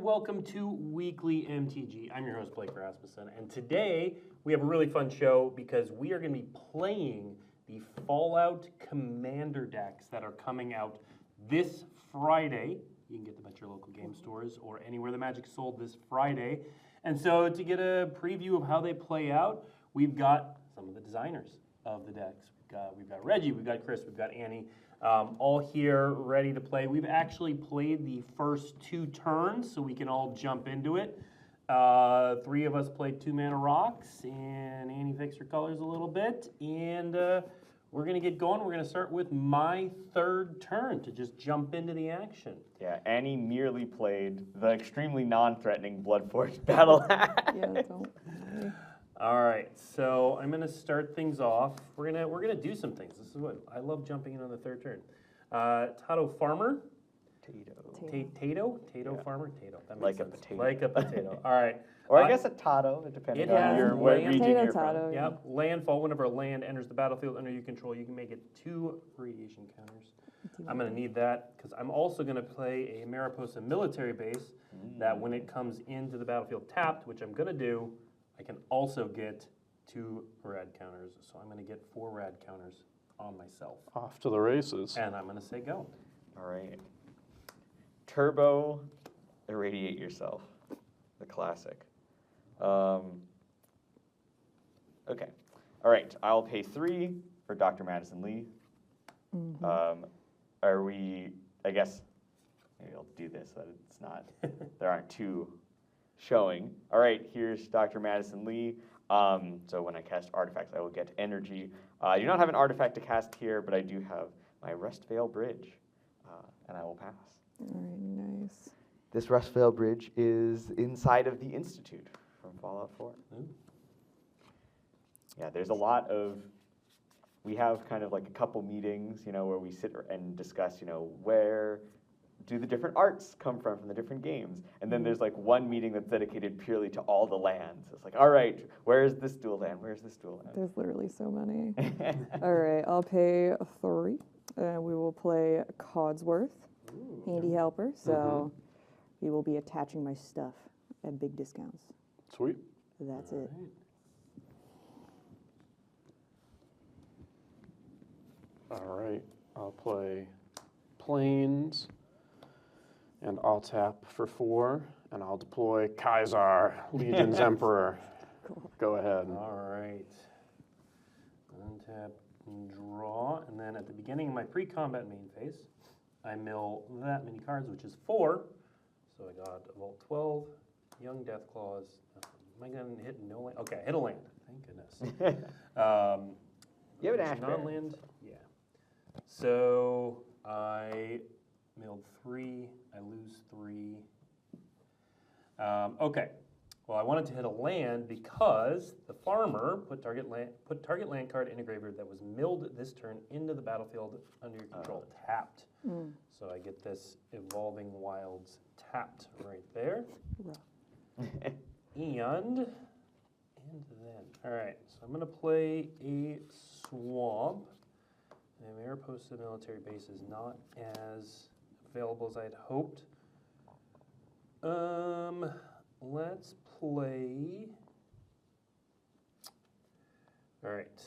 welcome to Weekly MTG. I'm your host, Blake Rasmussen, and today we have a really fun show because we are going to be playing the Fallout Commander decks that are coming out this Friday. You can get them at your local game stores or anywhere the Magic's sold this Friday. And so to get a preview of how they play out, we've got some of the designers of the decks. We've got Reggie, we've got Chris, we've got Annie, all here ready to play. We've actually played the first 2 turns, so we can all jump into it. 3 of us played 2-mana rocks, and Annie fixed her colors a little bit. And we're going to get going. We're going to start with my 3rd turn to just jump into the action. Yeah, Annie merely played the extremely non-threatening Bloodforged Battle Axe. Yeah, don't. All right, so I'm gonna start things off. We're gonna do some things. This is what I love, jumping in on the 3rd turn. Tato Farmer. Tato Yeah. Farmer. Tato. That makes Like sense. a potato. Like a potato. All right. Or I guess a Tato, depending on your what land. region you're Tato, from. yeah. Yep. Landfall. Whenever a land enters the battlefield under your control, you can make it 2 radiation counters. I'm gonna need that because I'm also gonna play a Mariposa military base that when it comes into the battlefield tapped, which I'm gonna do, I can also get 2 rad counters. So I'm going to get 4 rad counters on myself. Off to the races. And I'm going to say go. All right. Turbo, irradiate yourself. The classic. Okay. All right. I'll pay 3 for Dr. Madison Lee. Are we? I guess maybe I'll do this so that it's not. There aren't 2 showing. All right, here's Dr. Madison Lee. So when I cast artifacts, I will get energy. I do not have an artifact to cast here, but I do have my Rustvale Bridge, and I will pass. All right, nice. This Rustvale Bridge is inside of the Institute from Fallout 4. Ooh. Yeah, there's a lot of. We have kind of like a couple meetings, where we sit and discuss, where do the different arts come from the different games? And then there's like one meeting that's dedicated purely to all the lands. It's like, all right, where is this dual land? Where's this dual land? There's literally so many. All right, I'll pay 3. And we will play Codsworth, handy helper. So he will be attaching my stuff at big discounts. Sweet. That's it. All right. I'll play Plains, and I'll tap for 4, and I'll deploy Kaisar, Legion's Emperor. Cool. Go ahead. All right. Untap and draw. And then at the beginning of my pre-combat main phase, I mill that many cards, which is 4. So I got a Vault 12, Young Deathclaws. Am I going to hit no land? Okay, I hit a land. Thank goodness. You have an Ash Bear. Non-land? Yeah. So I milled 3. I lose 3. Okay. Well, I wanted to hit a land because the farmer put target land card in a graveyard that was milled this turn into the battlefield under your control, tapped. So I get this Evolving Wilds tapped right there. And then, all right. So I'm going to play a swamp. The Mariposa military base is not as available as I had hoped. Let's play. All right,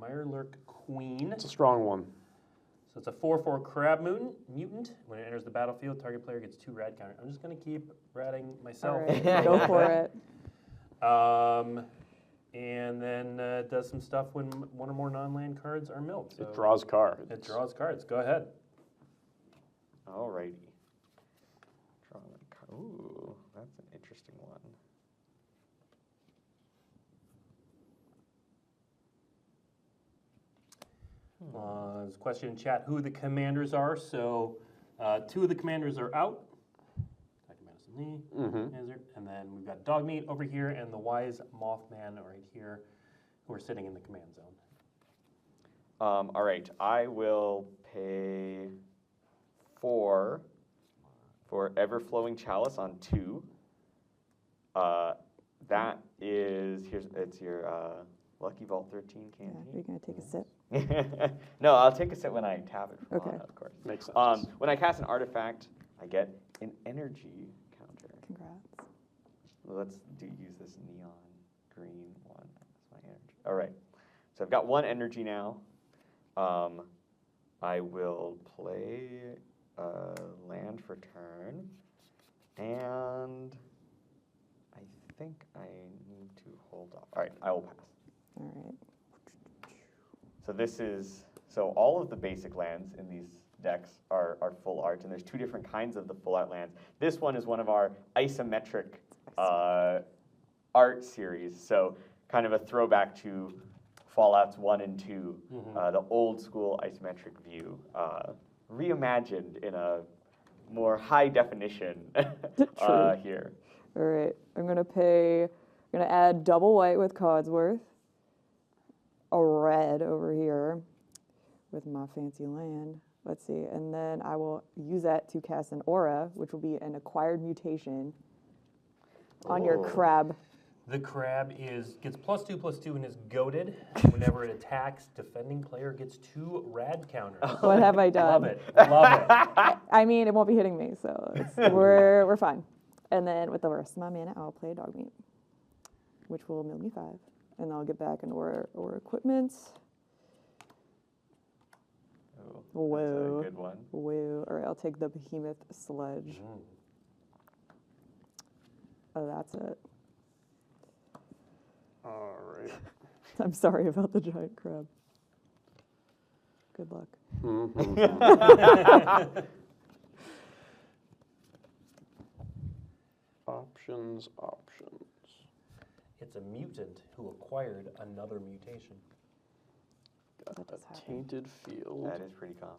Mirelurk Queen. It's a strong one. So it's a 4/4 crab mutant. When it enters the battlefield, target player gets 2 rad counters. I'm just going to keep ratting myself. All right, go for it. And then does some stuff when 1 or more non-land cards are milled. So It draws cards. It draws cards. Go ahead. Alrighty. Draw that card. Ooh, that's an interesting one. There's a question in chat who the commanders are. So 2 of the commanders are out. Dr. Madison Lee, and then we've got Dogmeat over here and the Wise Mothman right here who are sitting in the command zone. All right, I will pay 4 for Everflowing Chalice on 2. That is, it's your Lucky Vault 13 Yeah, canteen. you're going to take a sip. No, I'll take a sip when I tap it from Okay. mana, of course. Makes sense. When I cast an artifact, I get an energy Congrats. Let's use this neon green one. That's my energy. All right. So I've got 1 energy now. I will play land for turn, and I think I need to hold off. All right, I will pass. All right. So all of the basic lands in these decks are full art, and there's 2 different kinds of the full art lands. This one is one of our isometric art series, so kind of a throwback to Fallouts 1 and 2, the old school isometric view, reimagined in a more high definition here. All right. I'm gonna add double white with Codsworth, a red over here with my fancy land. Let's see, and then I will use that to cast an aura, which will be an acquired mutation on your crab. The crab gets +2/+2 and is goaded. Whenever it attacks, defending player gets 2 rad counters. What have I done? Love it. Love it. I mean, it won't be hitting me, so we're fine. And then with the rest of my mana, I'll play dog meat, which will mill me 5, and I'll get back an aura equipment. Oh, Whoa. that's a good one. Whoa. All right, I'll take the behemoth sledge. Oh, that's it. All right. I'm sorry about the giant crab. Good luck. Options. It's a mutant who acquired another mutation. Got That does a happen. tainted field. That is pretty common.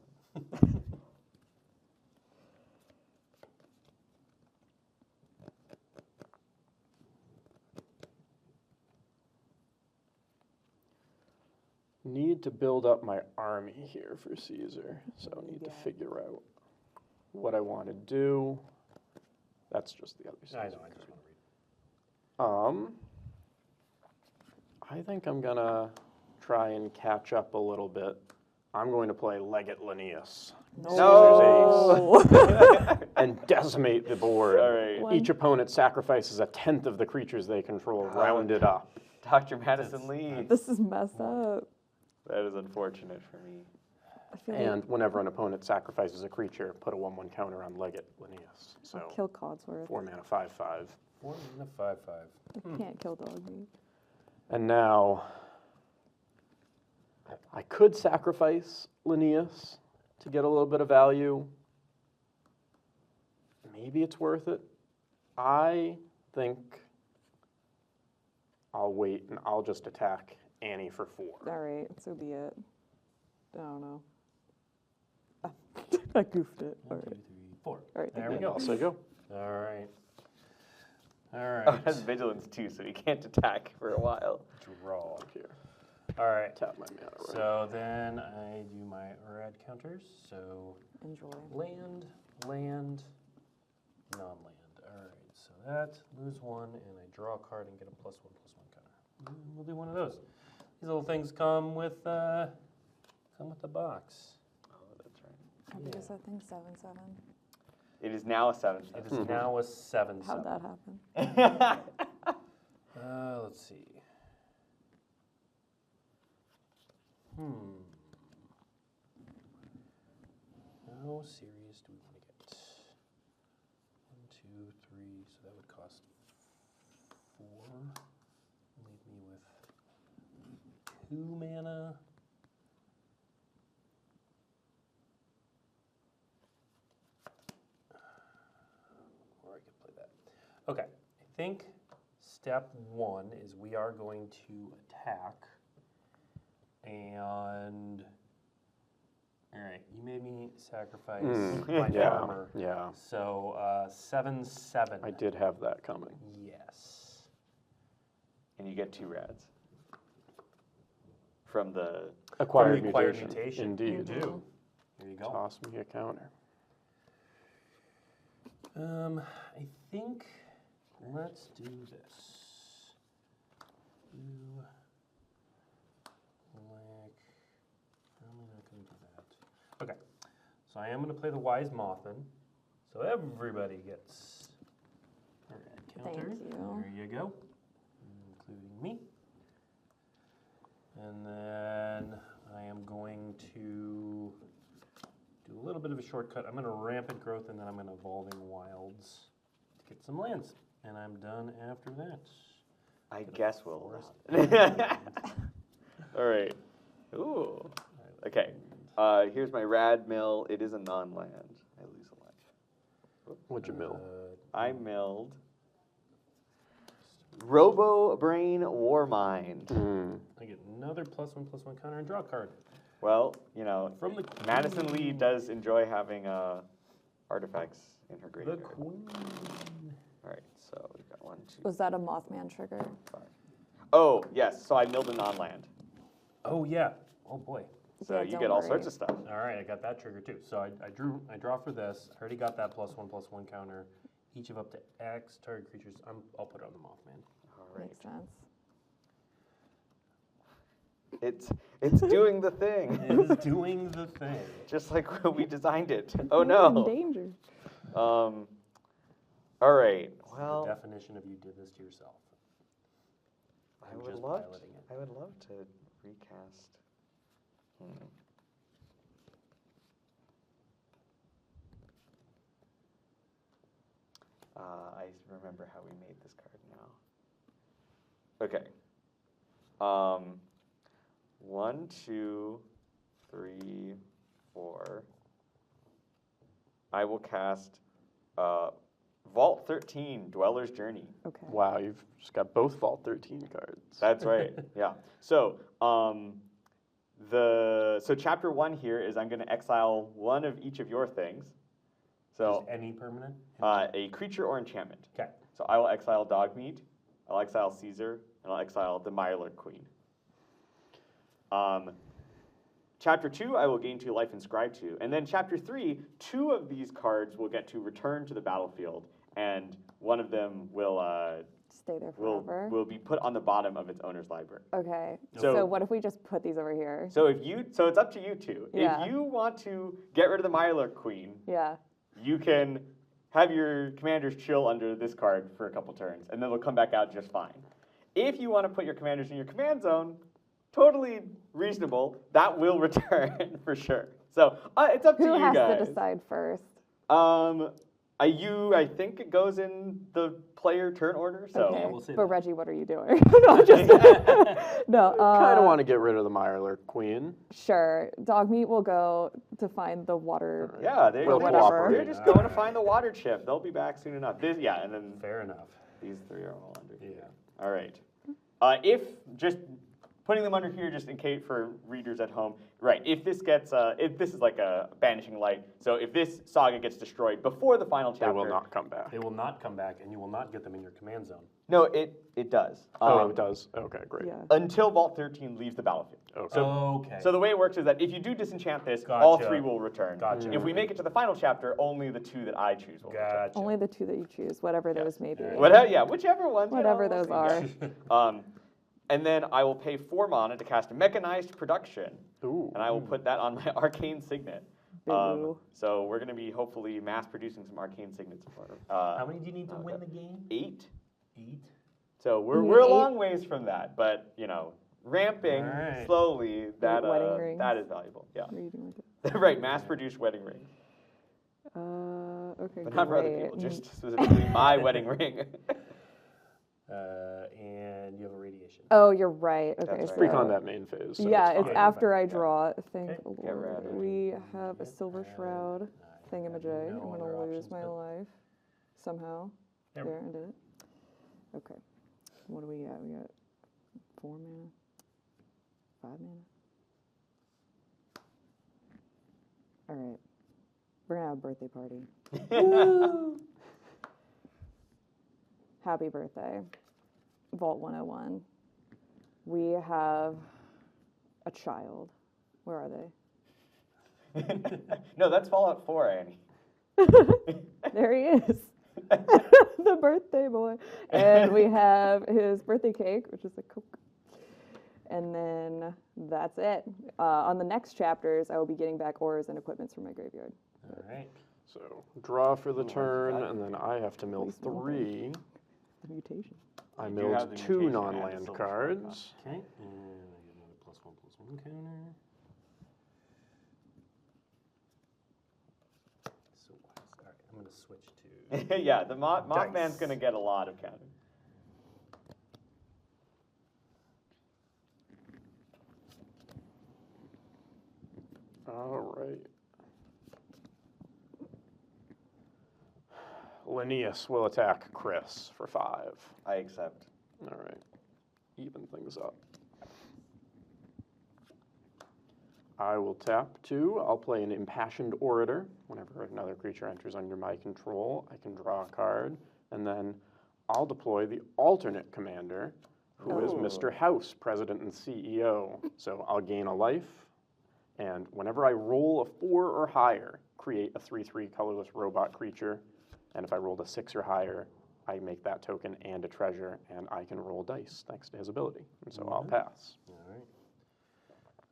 Need to build up my army here for Caesar, so I need to Yeah. figure out what I want to do. That's just the other Caesar. I know, I just want to read. I think I'm gonna try and catch up a little bit. I'm going to play Legate Linnaeus, No. Caesar's Ace, and decimate the board. All right. Each opponent sacrifices a 10th of the creatures they control, rounded up. Dr. Madison Lee. This is messed up. That is unfortunate for me. I feel And whenever an opponent sacrifices a creature, put a 1/1 counter on Legate Linnaeus. like So I'll kill Codsworth. 4 mana, 5/5. 4 and a 5/5. I can't kill dog meat. And now, I could sacrifice Linnaeus to get a little bit of value. Maybe it's worth it. I think I'll wait and I'll just attack Annie for 4. All right, so be it. I don't know. I goofed it. All 1, 2, right. 3, 4. All right, There we And go. also go. All right. All Oh, right. it has vigilance too, so he can't attack for a while. Draw. Here, All right. tap my mana. Right. So then I do my rad counters. So Enjoy. land, land, non-land. All right. So that, lose 1, and I draw a card and get a +1/+1 counter. We'll do one of those. These little things come with the box. Oh, that's right. How big is that thing? 7/7. It is now a 7/7. It is now a 7/7. How'd that happen? Let's see. How serious do we want to get? 1, 2, 3. So that would cost 4. Leave me with 2 mana. Or I could play that. Okay, I think step 1 is we are going to attack. And, all right, you made me sacrifice my Yeah, farmer. yeah. So 7/7. I did have that coming. Yes. And you get 2 rads. From the... Acquired, From the acquired mutation. mutation. Indeed. You do. There you go. Toss me a counter. I think let's do this. How am I not going to do that? Okay, so I am going to play the Wise Mothman. So everybody gets shelter. Thank you. There you go. Including me. And then I am going to do a little bit of a shortcut. I'm going to Rampant Growth, and then I'm going to Evolving Wilds to get some lands. And I'm done after that. I guess we'll. forest. All right. Ooh. Okay. Here's my rad mill. It is a non-land. I lose a life. What'd you mill? I milled Robo Brain Warmind. I get another +1/+1 counter and draw a card. Well, you know, From the Madison Queen. Lee does enjoy having artifacts in her The graveyard. Queen. All right, so we've got 1, 2, Was that a Mothman trigger? 5. Oh, yes, so I milled a non-land. Oh, yeah. Oh, boy. So Yeah, you don't get all worry. sorts of stuff. All right, I got that trigger too. So I draw for this. I already got that +1/+1 counter. Each of up to X target creatures. I'll put it on the Mothman. All right. Makes sense. It's doing the thing. It is doing the thing. Just like when we designed it. Oh You're in no. danger. All right. The Well, definition of you did this to yourself. I I'm would just love piloting it. I would love to recast. I remember how we made this card now. Okay. 1, 2, 3, 4. I will cast Vault 13, Dweller's Journey. Okay. Wow, you've just got both Vault 13 cards. That's right. Yeah. So, so chapter 1 here is I'm going to exile one of each of your things. So, Just any permanent? a creature or enchantment. Okay. So I will exile Dogmeat, I'll exile Caesar, and I'll exile the Mirelurk Queen. Chapter 2, I will gain 2 life and scry 2. And then chapter 3, 2 of these cards will get to return to the battlefield, and one of them will Stay there forever. will be put on the bottom of its owner's library. Okay. So- So what if we just put these over here? So so it's up to you two. Yeah. If you want to get rid of the Mirelurk Queen, Yeah. you can have your commanders chill under this card for a couple turns, and then they'll come back out just fine. If you want to put your commanders in your command zone, totally reasonable. That will return for sure. So it's up to Who you has guys. to decide first? I think it goes in the player turn order. So Okay. we'll say But that. Reggie, what are you doing? No, just no. Kind of want to get rid of the Mirelurk Queen. Sure. Dogmeat will go to find the water. yeah, We'll cooperate. they're just going to find the water chip. They'll be back soon enough. And then Fair enough. these 3 are all under here. Yeah. All right. If just putting them under here, just in case for readers at home, right? If this gets, if this is like a banishing light, so if this saga gets destroyed before the final chapter, They will not come back. They will not come back, and you will not get them in your command zone. No, it does. Oh, it does? Okay, great. Yeah. Until Vault 13 leaves the battlefield. Okay. Okay. So the way it works is that if you do disenchant this, all Gotcha. 3 will return. Gotcha. If we make it to the final chapter, only the 2 that I choose will return. Gotcha. Only the 2 that you choose, whatever those may be. Whichever ones. Whatever we'll those see. are. And then I will pay 4 mana to cast Mechanized Production, Ooh. and I will put that on my Arcane Signet. Boo. So we're going to be hopefully mass producing some Arcane Signets for How many do you need to win okay. the game? 8. 8? So we're You need a 8? long ways from that, but ramping All right. slowly, that wedding rings. that is valuable. Yeah, What are you doing with it? right. Mass produced wedding rings, Okay, but not for other great. people, just specifically my wedding ring. And you have a radiation. Oh, you're right. Okay, That's right. so Freak on that main phase. So yeah, it's it's fine. after I Yeah. draw. Thank Okay. Get Lord. ready. We have a Silver And Shroud I thingamajig. have no I'm other gonna lose options my but- life somehow. There There, we I did it. Okay. What do we got? We got 4 mana, 5 mana. All right, we're gonna have a birthday party. Woo! Happy birthday, Vault 101. We have a child. Where are they? No, that's Fallout 4, Annie. There he is. The birthday boy. And we have his birthday cake, which is a Coke. And then that's it. On the next chapters, I will be getting back ores and equipments from my graveyard. All right. So draw for the Ooh, turn, that- and then I have to mill Please mill 3. The mutation. I You do have milled the 2 mutation and the non-land silver cards. Okay, and I get another +1/+1 counter. So wise. All right, I'm going to switch to. Yeah, the Mothman's Dice. going to get a lot of counters. All right. Linnaeus will attack Chris for 5. I accept. All right. Even things up. I will tap 2. I'll play an Impassioned Orator. Whenever another creature enters under my control, I can draw a card. And then I'll deploy the alternate commander, who is Mr. House, President and CEO. So I'll gain a life. And whenever I roll a 4 or higher, create a 3/3 colorless robot creature. And if I rolled a 6 or higher, I make that token and a treasure, and I can roll dice thanks to his ability. And so I'll pass. All right.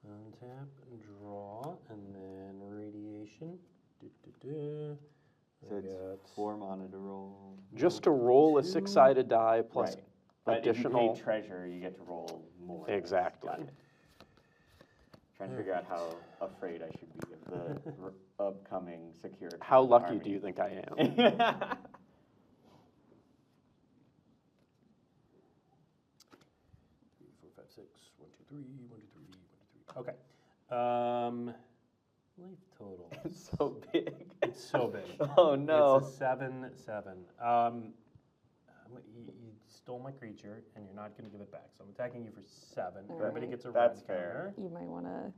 Untap, draw, and then radiation. So it's 4 mana to roll. Just to roll a 6-sided die plus Right. But additional. if you pay treasure, you get to roll more. Exactly. Got it. Trying to figure out how afraid I should be of the upcoming security. How lucky do you think I am? 3, 4, 5, 6. 1, 2, 3. 1, 2, 3. 1, 2, 3. Okay. Life total. It's so big. It's so big. Oh no. It's a 7/7. You stole my creature, and you're not going to give it back. So I'm attacking you for 7. All Everybody right. gets a That's red fair. You might want to.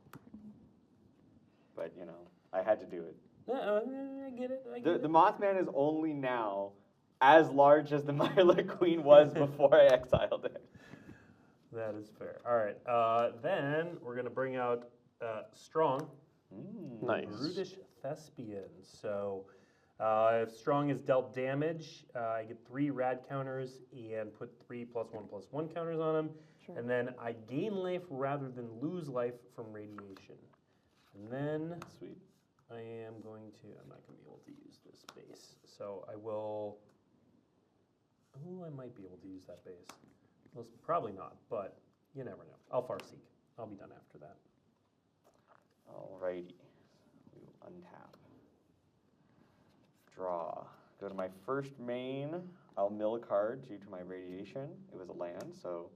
But you know, I had to do it. counter. I get it. I get The it. Mothman is only now as large as the Mirelurk Queen was before I exiled it. That is fair. All right. Then we're going to bring out Strong. Nice. Brutish Thespian. So if Strong is dealt damage, I get 3 rad counters and put 3 +1/+1 counters on him. Sure. And then I gain life rather than lose life from radiation. And then Sweet. I am going to, I'm not going to be able to use this base. So I will, oh, I might be able to use that base. Well, probably not, but you never know. I'll Farseek. I'll be done after that. Alrighty. We will untap. Draw. Go to my first main. I'll mill a card due to my radiation. It was a land, so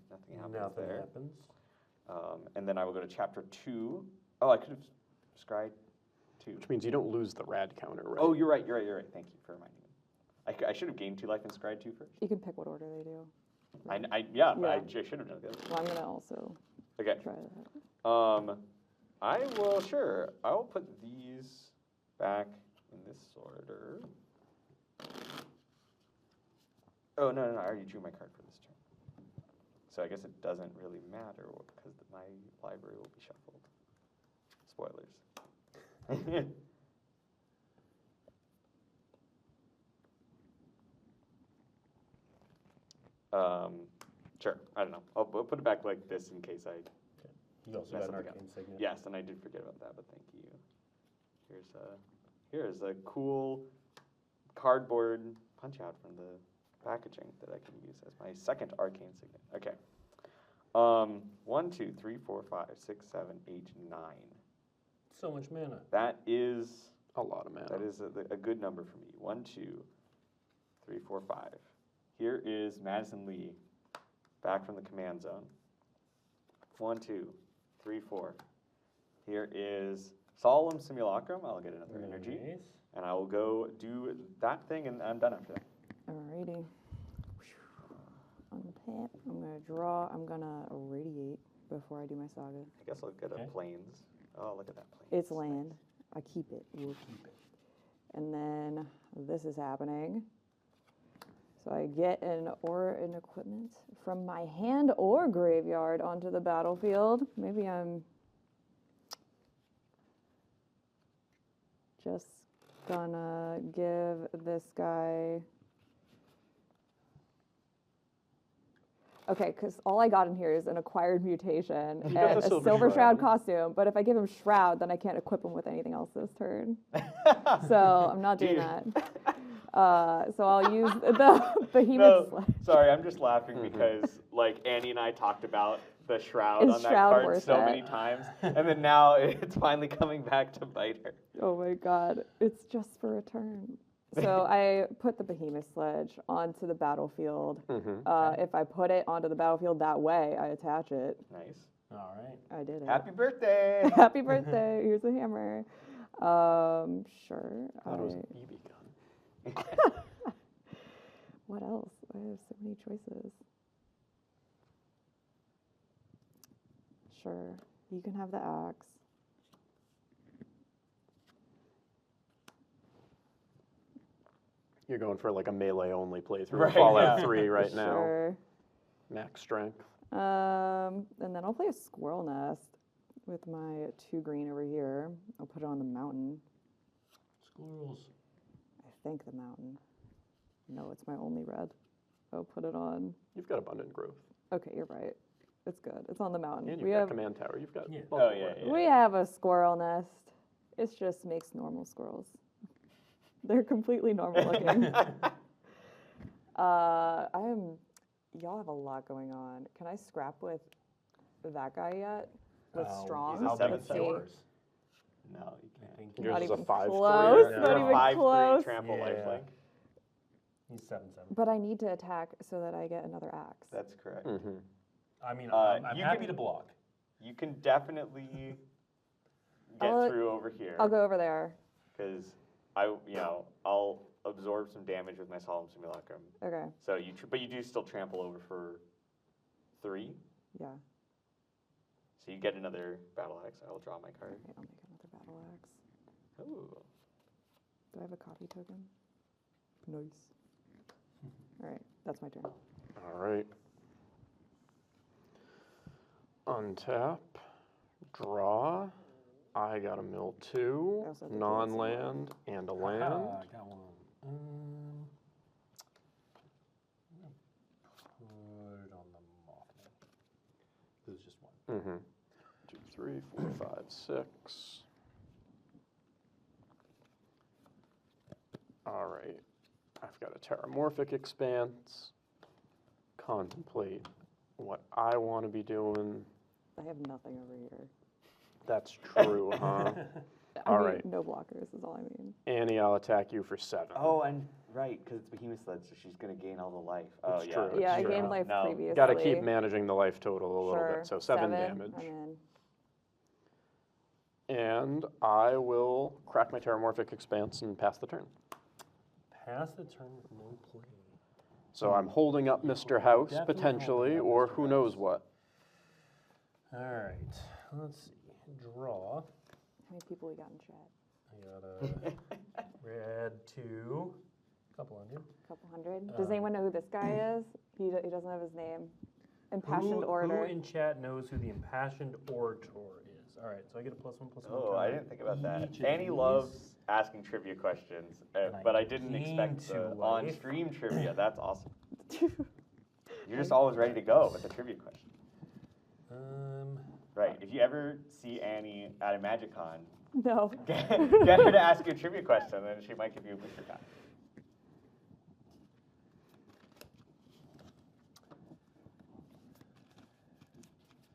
nothing happens Nothing there. happens. And then I will go to chapter 2. Oh, I could have scryed 2. Which means you don't lose the rad counter, right? Oh, you're right. Thank you for reminding me. I should have gained 2 life and scryed 2 first. You can pick what order they do. Yeah, but I should have done the other. Well, I'm gonna also Okay. try that. I will, sure. I will put these back in this order. Oh, no, I already drew my card for this turn. So I guess it doesn't really matter because my library will be shuffled. Spoilers. Sure, I don't know. I'll put it back like this in case I You also mess got an up again. arcane signet. Yes, and I did forget about that, but thank you. Here's a cool cardboard punch out from the packaging that I can use as my second arcane signet. Okay. 1, 2, 3, 4, 5, 6, 7, 8, 9. So much mana. That is A lot of mana. that is a good number for me. 1, 2, 3, 4, 5. Here is Madison Lee, back from the command zone. 1, 2, 3, 4. Here is Solemn Simulacrum. I'll get another energy. Nice. And I will go do that thing, and I'm done after that. Alrighty. Untap. I'm gonna draw. I'm gonna radiate before I do my saga. I guess I'll get a Okay. plains. Oh, look at that plains. It's land. I keep it. We'll keep it. And then this is happening. So I get an equipment from my hand or graveyard onto the battlefield. Maybe I'm just gonna give this guy. Okay, because all I got in here is an acquired mutation You got and the a Silver Silver Shroud Shroud. costume. But if I give him Shroud, then I can't equip him with anything else this turn. So I'm not doing Dude. that. So I'll use the behemoth No, sledge. sorry, I'm just laughing because like Annie and I talked about the shroud Is on that shroud card worth so it? many times, and then now it's finally coming back to bite her. Oh my god, it's just for a turn. So I put the behemoth sledge onto the battlefield. If I put it onto the battlefield that way, I attach it. Nice. All right. I did it. Happy birthday! Happy birthday. Here's a hammer. Sure. I thought it was a BB gun. What else? I have so many choices. Sure. You can have the axe. You're going for like a melee only playthrough. Right, Fallout yeah. 3 right now. Sure. Max strength. And then I'll play a squirrel nest with my 2 green over here. I'll put it on the mountain. Squirrels. I think the mountain. No, it's my only red. I'll put it on. You've got abundant growth. Okay, you're right. It's good. It's on the mountain. And you've got command tower. You've got Yeah. multiple Oh, yeah, weapons. yeah. We have a squirrel nest. It just makes normal squirrels. They're completely normal looking. Y'all have a lot going on. Can I scrap with that guy yet? With strong? he's a How big seven is Let's see. yours? No, you I can't. think Yours Not is a even 5/3, close. yeah. Not Yeah. even 5/3 close. trample Yeah. lifelink. he's 7/7. But I need to attack so that I get another axe. That's correct. Mm-hmm. I mean, Uh, I'm you happy can- to block. You can definitely get I'll- through over here I'll go over there. because I'll absorb some damage with my solemn simulacrum. Okay. So but you do still trample over for 3. Yeah. So you get another battle axe. I will draw my card. Okay, I'll make another battle axe. Ooh. Do I have a copy token? Nice. All right, that's my turn. All right. Untap. Draw. I got a mill 2, I also have to do it non-land, and a land. Ah, I got one. I'm gonna put it on the Mothman. Lose just one. Mm-hmm. 2, 3, 4, 5, 6. All right. I've got a terramorphic expanse. Contemplate what I want to be doing. I have nothing over here. That's true, huh? All I mean, right. no blockers is all I mean. Annie, I'll attack you for 7. Oh, and right, because it's Behemoth Sled, so she's gonna gain all the life. Oh, It's yeah. true. Yeah, I Sure. gained life No. previously. Got to keep managing the life total a little Sure. bit. So 7 damage. I'm in. And I will crack my terramorphic expanse and pass the turn. Pass the turn with no play. So I'm holding up Mr. House Definitely potentially, holding up or Mr. who knows House. what. All right, let's see. Draw. How many people we got in chat? I got a red 2, couple hundred. A couple hundred. Does anyone know who this guy is? He doesn't have his name. Impassioned Who Orator. in chat knows who the Impassioned Orator is? All right, so I get a +1/+1. Oh, I didn't think about that. Each of Annie these. loves asking trivia questions, And I but I didn't gain expect 2 the life. on-stream trivia. That's awesome. You're just always ready to go with a trivia question. Right. If you ever see Annie at a MagicCon, No. get her to ask you a trivia question, and she might give you a booster pack.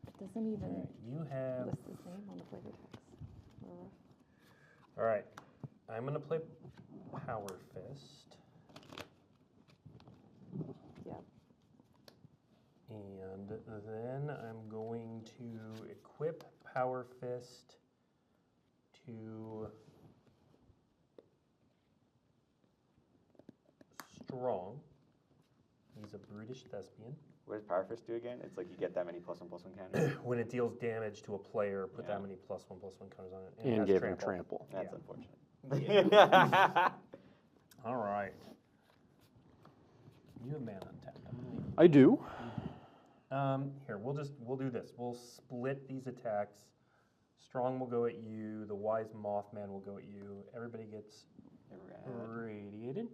It doesn't even you have. list his name on the flavor text. All right, I'm gonna play Power Fist. Yep. And then I'm going to equip Power Fist to Strong. He's a brutish thespian. What does Power Fist do again? It's like you get that many +1/+1 counters. When it deals damage to a player, put Yeah. that many +1/+1 counters on it. it And has give him trample. That's Yeah. unfortunate. All right. You have mana untapped. I'm gonna leave. I do. Here, we'll do this. We'll split these attacks. Strong will go at you. The Wise Mothman will go at you. Everybody gets radiated.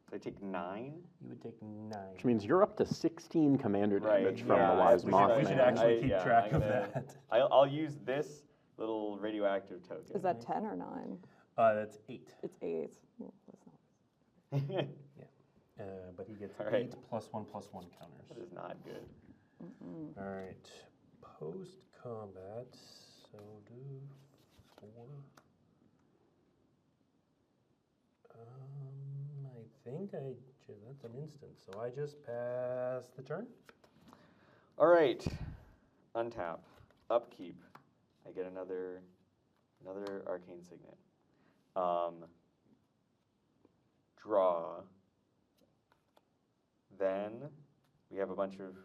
So I take 9. You would take 9. Which means you're up to 16 commander Right, damage from yeah, the Wise we Mothman. should actually I- keep yeah, track I'm of gonna- that. I'll use this little radioactive token. Is that 10 or 9? That's 8. It's 8. Well, that's not. But he gets All right. 8 +1/+1 counters. That is not good. All right. Post combat. So do 4. I think that's an instant. So I just pass the turn. All right. Untap. Upkeep. I get another arcane signet. Draw. Then we have a bunch of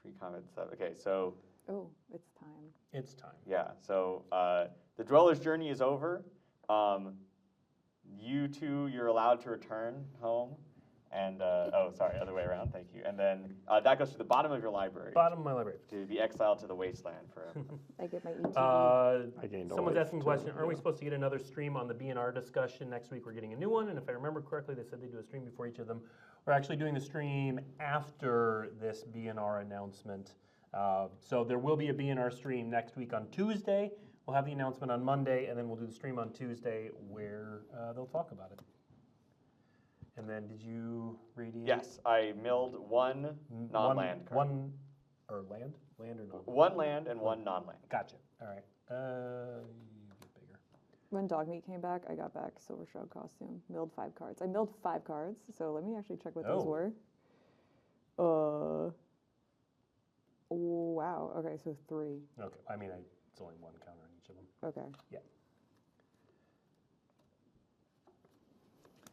free combat stuff. Okay, so Oh, it's time. It's time. yeah, so the Dweller's Journey is over. You two, you're allowed to return home. And, oh, sorry, other way around, thank you. And then that goes to the bottom of your library. Bottom of my library. To be exiled to the wasteland forever. I get my ETB. I gained a Someone's life asking a too, question. Are we yeah. supposed to get another stream on the BNR discussion next week? We're getting a new one, and if I remember correctly, they said they do a stream before each of them. We're actually doing the stream after this BNR announcement. So there will be a BNR stream next week on Tuesday. We'll have the announcement on Monday, and then we'll do the stream on Tuesday where they'll talk about it. And then did you radiate? Yes, I milled one non-land card. One, or land? Land or non? One land and one non-land. Gotcha. All right. You get bigger. When Dogmeat came back, I got back Silver Shroud costume. Milled 5 cards. I milled 5 cards, so let me actually check what those Oh. were. Oh, wow. Okay, so 3. Okay. I mean, it's only 1 counter on each of them. Okay. Yeah.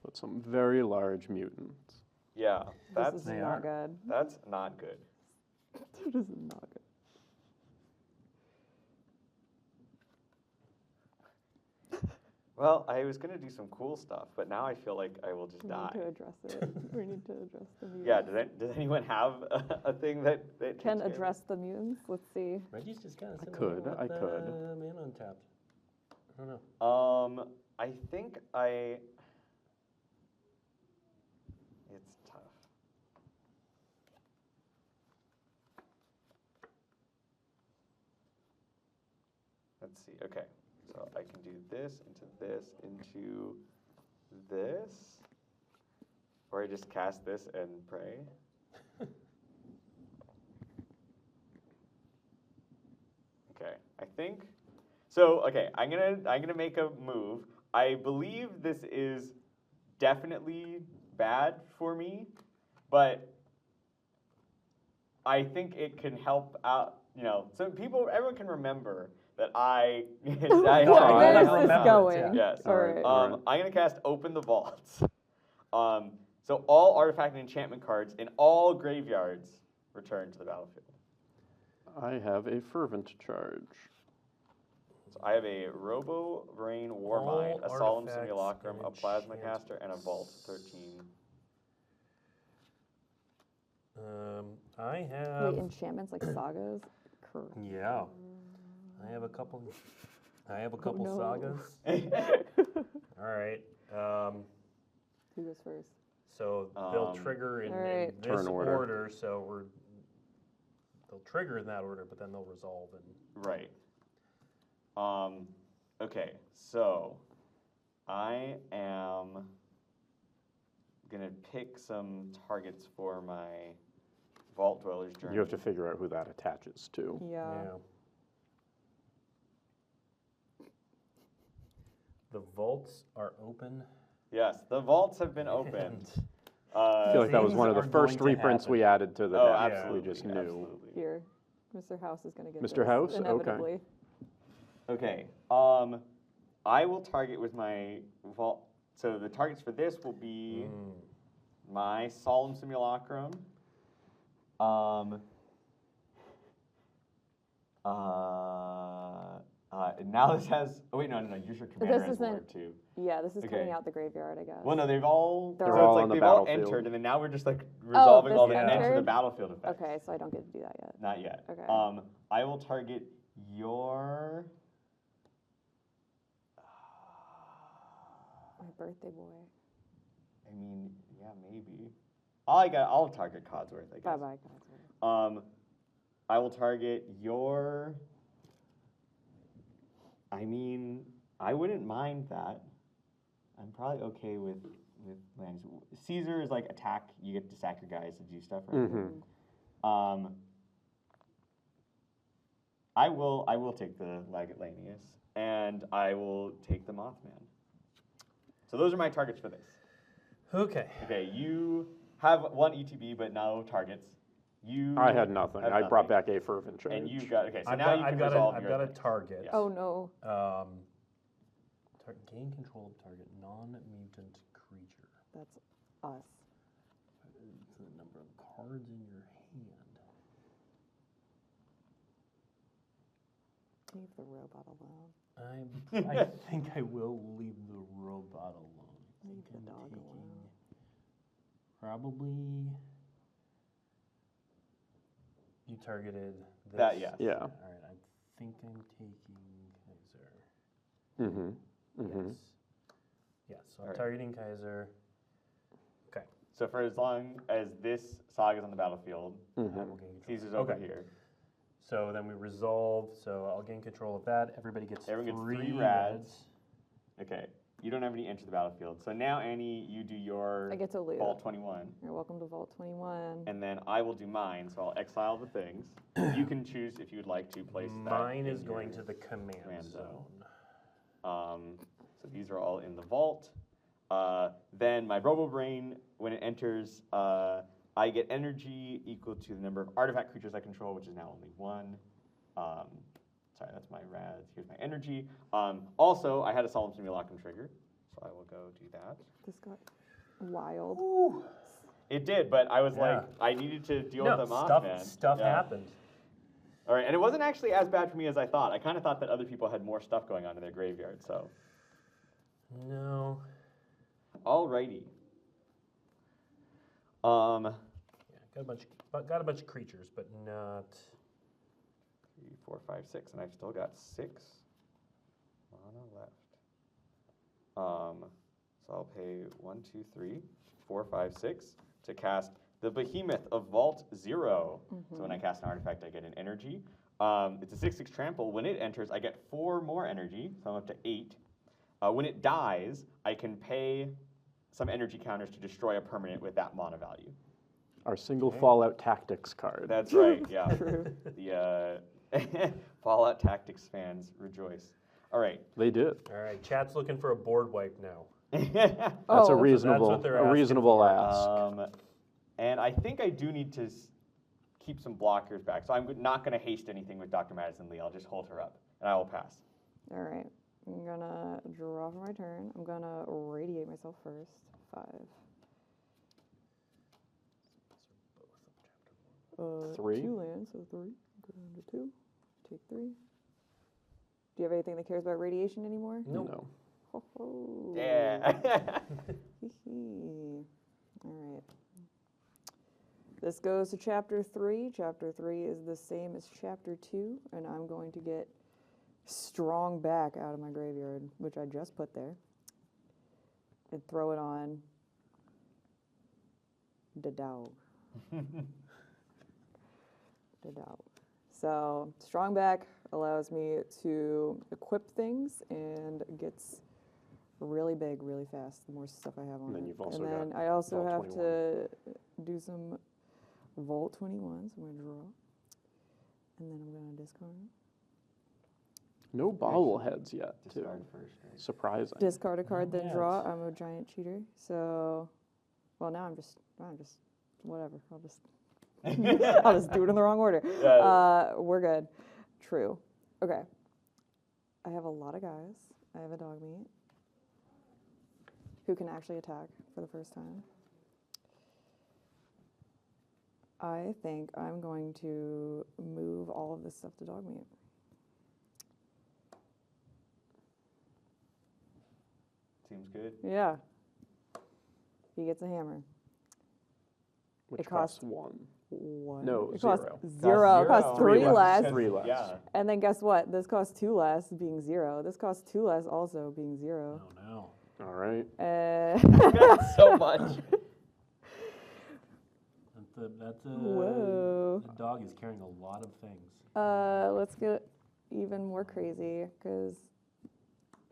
But some very large mutants. Yeah, This is They not are. good. that's not good. This is not good. Well, I was gonna do some cool stuff, but now I feel like I will just We die. need to address it. We need to address the mutants. Yeah, does anyone have a thing that Can takes care of address the mutants? Let's see. Reggie's just kind of sitting could, there with I could. Man untapped. I don't know. it? I think it's tough. Let's see. Okay, so I can do this into this into this, or I just cast this and pray. Okay, I think. So okay, I'm gonna make a move. I believe this is definitely bad for me, but I think it can help out. You know, so everyone can remember that I. Where tried. is this Remembrance, going? Yes. All right. I'm gonna cast Open the Vaults. So all artifact and enchantment cards in all graveyards return to the battlefield. I have a fervent charge. So I have a Robo Brain Warmind, a All Solemn artifacts Simulacrum, and a Plasma enchantments. Caster, and a Vault 13. I have. Wait, enchantments like sagas? Correct. Yeah. I have a couple. no. sagas. All right. Who goes first? So they'll trigger in, All right. in this Turn order. order. So they'll trigger in that order, but then they'll resolve in. Right. Okay, so I am gonna pick some targets for my Vault Dweller's Journey. You have to figure out who that attaches to. Yeah. The vaults are open. Yes, the vaults have been opened. and I feel like that was Things one of the are first going to reprints we happen. added to the Oh, deck. absolutely. We just knew. Absolutely. Here, Mr. House is going to get Mr. this, House? Okay. inevitably. Okay. I will target with my vault. So the targets for this will be my Solemn Simulacrum. Now this has. Oh wait, no. Use your commander This as isn't- word too. Yeah, this is Okay. coming out the graveyard, I guess. Well, no, they've all. They're so all it's on like the they've all battlefield. entered, and then now we're just like resolving this all the Yeah. enter the entered? battlefield effects. Okay, so I don't get to do that yet. Not yet. Okay. I will target your. My birthday boy. I mean, yeah, maybe. I'll target Codsworth, I guess. Bye-bye, Codsworth. I will target your. I mean, I wouldn't mind that. I'm probably okay with with lands. Caesar is like attack. You get to sack your guys to do stuff. Right? Mm-hmm. I will take the Lanius, and I will take the Mothman. So those are my targets for this. Okay. Okay, you have one ETB, but no targets. I had nothing. I brought back a fervent charge. And you've got, okay, so I've now got, you I've can got resolve a, I've your got a things. target. Yes. Oh no. Gain control of target non-mutant creature. That's us. It's the number of cards in your hand. Leave the robot alone. I think I will leave the robot alone. I Leave think the I'm dog taking alone. Probably. You targeted this. That, yes. Yeah. All right. I think I'm taking Kaiser. Mm-hmm. Mm-hmm. Yes. Yes. So I'm Alright. targeting Kaiser. Okay. So for as long as this Saga's on the battlefield, I Mm-hmm. will gain control. Caesar's over Okay. here. So then we resolve. So I'll gain control of that. Everybody gets Everyone gets 3 3 rads. Okay, you don't have any enter the battlefield. So now, Annie, you do your I get to loot. Vault 21. You're welcome to Vault 21. And then I will do mine, so I'll exile the things. You can choose if you would like to place that Mine in is going your- to the command command zone. So these are all in the vault. Then my Robo Brain, when it enters, I get energy equal to the number of artifact creatures I control, which is now only 1. Sorry, that's my rads. Here's my energy. Also, I had a Solemn Simulacrum trigger, so I will go do that. This got wild. It did, but I was Yeah. like, I needed to deal No, with the stuff, Mothman. stuff Yeah. happened. All right, and it wasn't actually as bad for me as I thought. I kind of thought that other people had more stuff going on in their graveyard, so. No. Alrighty. Yeah, got a bunch of creatures, but not. 3, 4, 5, 6, and I've still got 6 mana left. So I'll pay 1, 2, 3, 4, 5, 6 to cast the Behemoth of Vault 0. So when I cast an artifact, I get an energy. It's a 6/6 trample. When it enters, I get 4 more energy, so I'm up to 8. When it dies, I can pay some energy counters to destroy a permanent with that mana value. Our single Fallout Tactics card. That's right, yeah. True. The Fallout Tactics fans rejoice. All right. They did. All right, chat's looking for a board wipe now. That's Oh, a reasonable, what they're a asking reasonable for. ask. And I think I do need to keep some blockers back. So I'm not going to haste anything with Dr. Madison Lee. I'll just hold her up, and I will pass. All right. I'm gonna draw for my turn. I'm gonna radiate myself first. 5. 3. 2 lands, so 3. Go down to 2. Take 3. Do you have anything that cares about radiation anymore? Nope. No. Ho ho. Yeah. Hee-hee. All right. This goes to Chapter 3. Chapter 3 is the same as Chapter 2, and I'm going to get Strong Back out of my graveyard, which I just put there, and throw it on the dog. The dog. So Strong Back allows me to equip things and gets really big really fast the more stuff I have on And then it. you've also and then got I also Vault have 21. to do some Vault 21, so I'm going to draw. And then I'm going to discard. No bobbleheads yet, too. Discard first, right? Surprising. Discard a card, then Yeah, draw. it's- I'm a giant cheater. So, well, now I'm just whatever. I'll just do it in the wrong order. Yeah. We're good. True. Okay. I have a lot of guys. I have a dog meat who can actually attack for the first time. I think I'm going to move all of this stuff to dog meat. Seems good. Yeah. He gets a hammer. Which It costs costs 1. 1. No, it costs 0. 0. It costs 3 3 less. less. 3 less. Yeah. And then guess what? This costs 2 less, being 0. This costs 2 less, also being Oh 0. no. All right. That's so much. Whoa. The dog is carrying a lot of things. Let's get even more crazy, because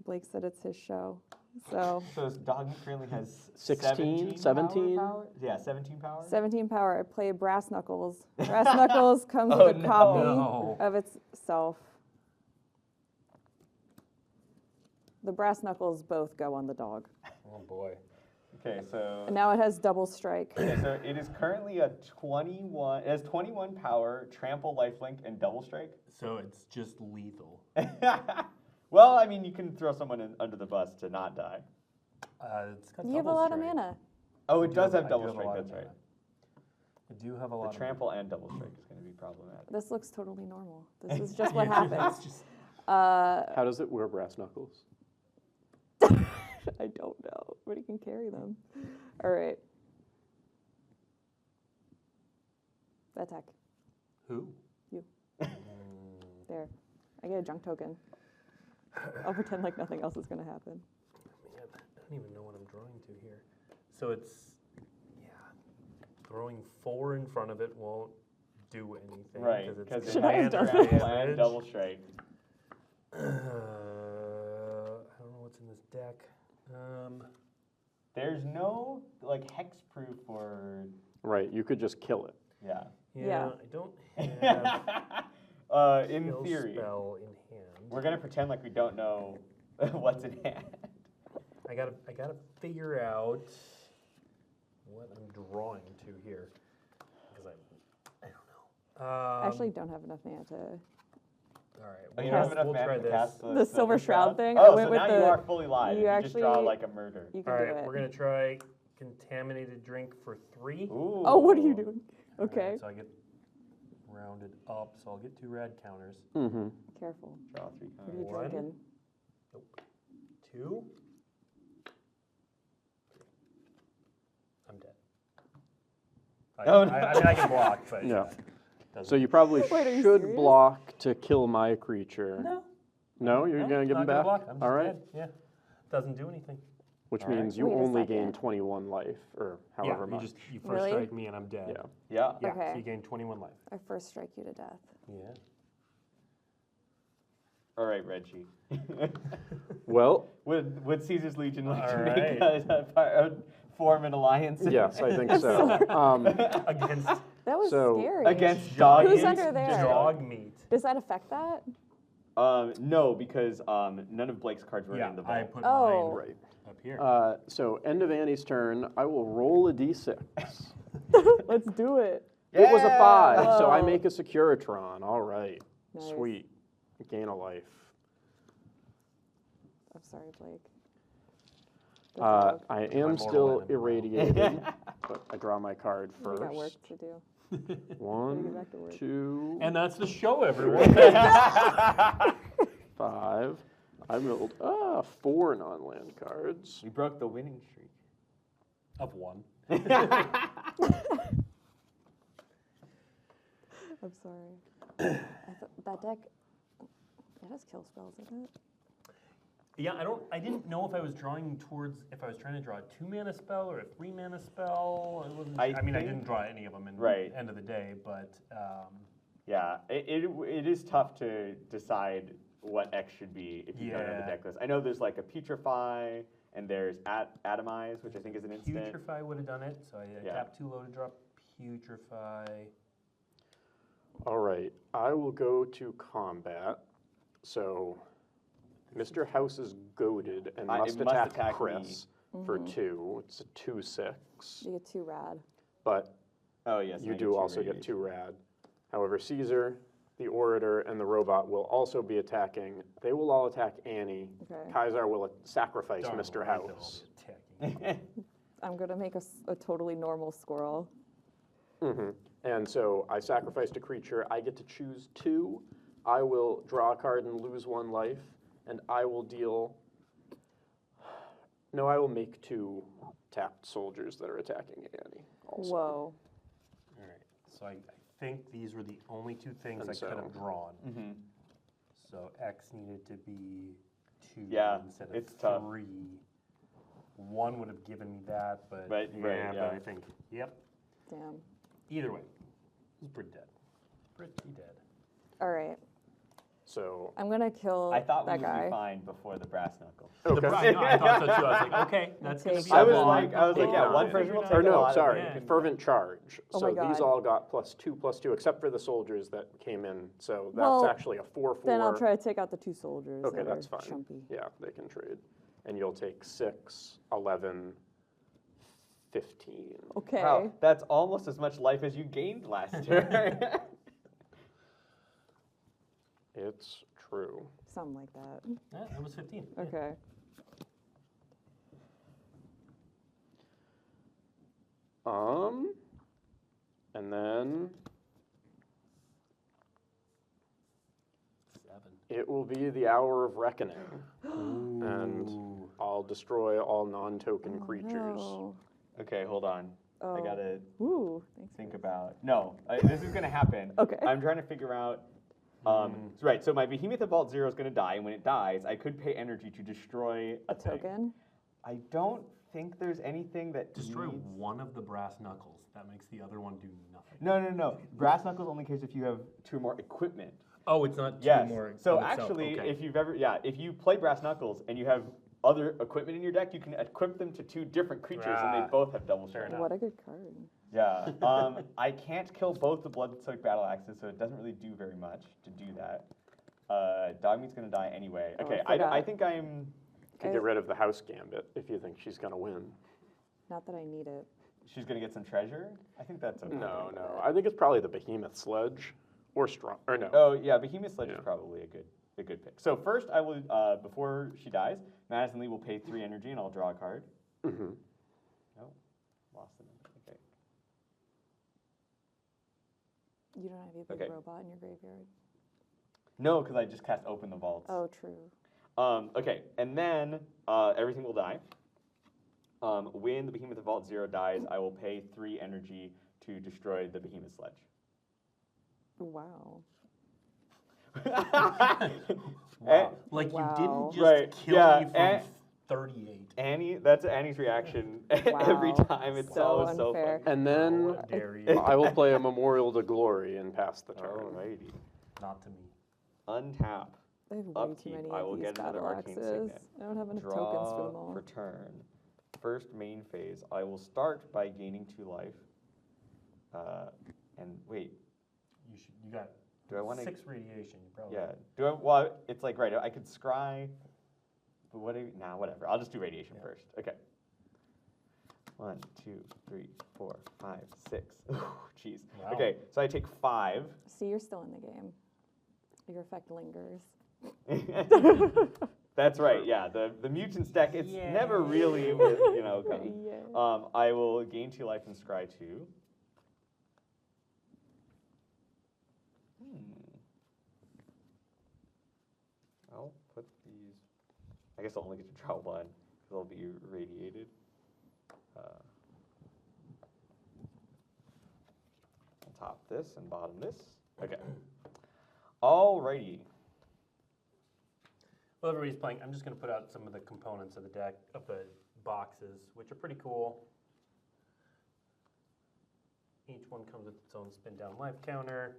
Blake said it's his show. So So this dog currently has 16, 17? 17? Power? Yeah, 17 power? 17 power. I play Brass Knuckles. Brass Knuckles comes Oh, with a no. copy No. of itself. The Brass Knuckles both go on the dog. Oh boy. Okay, so And now it has double strike. okay, so it is currently a 21. It has 21 power, trample, lifelink, and double strike. So it's just lethal. Well, I mean, you can throw someone under the bus to not die. It's got You have a double lot of strike. mana. Oh, I it do does have- have I do double have a strike. lot of That's right. mana. I do have a lot The of trample and double strike is going to be problematic. This looks totally normal. This is just mana. what happens. It's just- How does it wear brass knuckles? I don't know, but he can carry them. All right. Attack. Who? You. There. I get a junk token. I'll pretend like nothing else is going to happen. Man, I don't even know what I'm drawing to here. So it's, yeah, throwing 4 in front of it won't do anything. Right, Because because it's Should I have commander done trample and damage. double strike. I don't know what's in this deck. There's no like hexproof or Right, you could just kill it. yeah. Yeah, Yeah. I don't have In kill theory, spell in hand. we're gonna pretend like we don't know what's in hand. I gotta figure out what I'm drawing to here because I don't know. I actually don't have enough mana to. All right, Oh, you we'll, don't have enough we'll mana try to this. cast The Silver Shroud thing? I Oh, went so with now you the- are fully live. you You just draw actually- like a murder. You can All do right, it. we're gonna try contaminated drink for 3. Ooh. Oh, what are you doing? All right, Okay. so I get rounded up, so I'll get 2 rad counters. Mm-hmm. Careful. Draw 3 What are you cards. One. drinking? Nope. 2. I'm dead. Oh, no. I mean, I can block, but Yeah. doesn't- So you probably Wait, are you should serious? block to kill my creature. No. No, you're No, gonna give not him gonna back. block. I'm just All right, dead. Yeah. Doesn't do anything. which All right. means you Wait a only gain second. 21 life, or however yeah, much. you first Really? strike me and I'm dead. Yeah. Yeah. Yeah, Okay. so you gain 21 life. I first strike you to death. Yeah. All right, Reggie. Well, Would Caesar's Legion like to All make right. form an alliance? yes, I think so. Against That was So scary. against dog Who's meat? under there? dog meat. Does that affect that? No, because none of Blake's cards were Yeah, in the I vault. put Oh. mine Right. up here. So end of Annie's turn. I will roll a d6. Let's do it. It was a 5, so I Whoa. make a Securitron. All right. Nice. Sweet. Gain a life. I'm sorry, Blake. The dog. I My am mortal still enemy. irradiated, but I draw my card We got work first. to do. 1, back to work. 2, And that's the show, everyone. 5. I milled 4 non-land cards. We broke the winning streak. Of 1. I'm sorry. That deck, it has kill spells in it. Yeah, I didn't know if I was drawing towards, if I was trying to draw a 2-mana spell or a 3-mana spell. I wasn't. I I mean, I think- didn't draw any of them in Right. the end of the day, but Yeah, it is tough to decide what X should be if you don't know the Yeah. deck list. I know there's like a Putrefy and there's Atomize, which I think is an instant. Putrefy would have done it. So I Yeah. tap 2 low to drop Putrefy. All right. I will go to combat. So Mr. House is goaded and It must must attack attack Chris for 2. It's a 2/6. You get 2 rad. But Oh yes, you do also get 2 rad. However, Caesar, the Orator, and the Robot will also be attacking. They will all attack Annie. Okay. Kaiser will sacrifice Darn Mr. right, they'll House. be attacking. I'm going to make a totally normal squirrel. Mm-hmm. And so I sacrificed a creature. I get to choose 2. I will draw a card and lose 1 life. And I will deal... No, I will make 2 tapped soldiers that are attacking Annie also. Whoa. All right. So I think these were the only 2 things And I could have so- drawn. Mm-hmm. So X needed to be 2 Yeah, instead of it's tough. 3. 1 would have given me that, but Right, yeah, yeah. but I think, yep. Damn. Either way, it's pretty dead. Pretty dead. All right. So, I'm gonna kill I thought we that would guy. be fine before the brass knuckle. okay. I know, I thought so too. I was like, okay, that's gonna be I a was lot. like- yeah, Oh, one yeah. person will take Or a no, lot. sorry, Yeah. fervent charge. Oh So my these God. all got +2/+2, except for the soldiers that came in. So that's Well, actually a 4/4. Then I'll try to take out the 2 soldiers. Okay, that that's are fine. Chumpy. Yeah, they can trade. And you'll take 6, 11, 15. Okay. Wow, that's almost as much life as you gained last turn. It's true. Something like that. Yeah, that was 15. Okay. And then 7. it will be the hour of reckoning. And I'll destroy all non-token Oh, creatures. no. Okay, hold on. I Oh. gotta Ooh, thanks. think about. No, this is gonna happen. Okay. I'm trying to figure out. Right, so my Behemoth of Vault 0 is gonna die, and when it dies, I could pay energy to destroy A thing. token? I don't think there's anything that Destroy needs- one of the brass knuckles. That makes the other one do nothing. No. Brass knuckles only cares if you have 2 or more equipment. Oh, it's not 2 Yes. more. So in itself. actually, Okay. if you play brass knuckles and you have other equipment in your deck, you can equip them to 2 different creatures, and they Right. both have double Fair strength. enough. What a good card. Yeah. I can't kill both the Blood-Soaked Battle Axes, so it doesn't really do very much to do that. Dogmeat's gonna die anyway. Oh, Okay, I forgot. I think I'm. Could get rid of the House Gambit if you think she's going to win. Not that I need it. She's gonna get some treasure. I think that's okay. No. I think it's probably the Behemoth Sledge or Strong. Or no. Oh yeah, Behemoth Sledge Yeah. is probably a good pick. So first, I will before she dies, Madison Lee will pay 3 energy, and I'll draw a card. Mm-hmm. No, lost the number. Okay. You don't have a big Okay. robot in your graveyard. No, because I just cast Open the Vaults. Oh, true. Okay, and then everything will die. When the Behemoth of Vault 0 dies, I will pay 3 energy to destroy the Behemoth Sledge. Wow. Wow. Like Wow. you didn't just Right, kill yeah, me from and- 38. That's Annie's reaction every Wow. time. It's So so unfair. funny. And then How dare you? I will play a Memorial to Glory and pass the turn. Alrighty. Not to me. Untap. I have way Upkeep, too many I will of these get another battle arcane axes. signet. I don't have enough tokens for them Draw all. for turn. First main phase. I will start by gaining 2 life. And wait, You got do I want to? 6 radiation. You probably. Yeah. Do I? Well, it's like right. I could scry. But what? Nah, whatever. I'll just do radiation Yeah. first. Okay. 1, 2, 3, 4, 5, 6. Ooh, jeez. Wow. Okay, so I take 5. See, you're still in the game. Your effect lingers. That's right. Yeah. The mutants deck. It's Yeah. never really, coming. Yeah. I will gain 2 life and scry 2. I'll put these. I guess I'll only get to draw 1 because they'll be radiated. I'll top this and bottom this. Okay. Alrighty. While everybody's playing, I'm just going to put out some of the components of the deck, of the boxes, which are pretty cool. Each one comes with its own spin down life counter.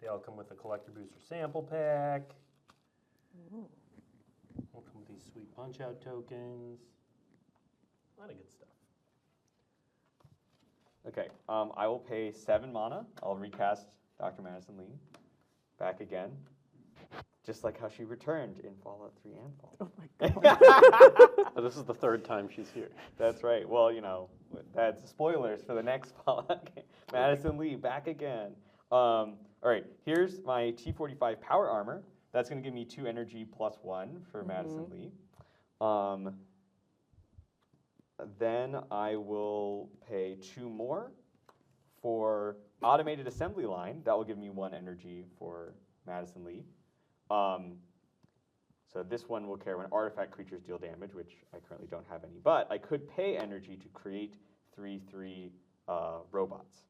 They all come with a collector booster sample pack. Ooh. They'll come with these sweet punch out tokens. A lot of good stuff. Okay. I will pay 7 mana. I'll recast Dr. Madison Lee back again. Just like how she returned in Fallout 3 and Fallout. Oh my god. Oh, this is the 3rd time she's here. That's right. Well, that's spoilers for the next Fallout game. Madison Lee back again. All right, here's my T45 power armor. That's going to give me 2 energy plus 1 for Madison Lee. Then I will pay 2 more for automated assembly line. That will give me 1 energy for Madison Lee. So this one will care when artifact creatures deal damage, which I currently don't have any. But I could pay energy to create 3/3 robots.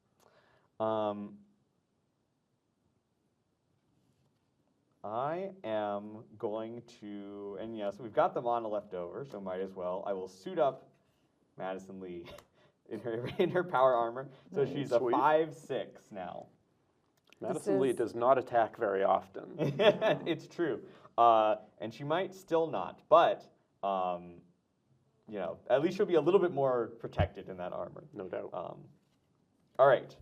I am going to, and yes, we've got the mana left over, so might as well. I will suit up Madison Lee in her power armor, so she's a Sweet. 5/6 now. Madison Lee does not attack very often. It's true. And she might still not, but, you know, at least she'll be a little bit more protected in that armor. No doubt. All right.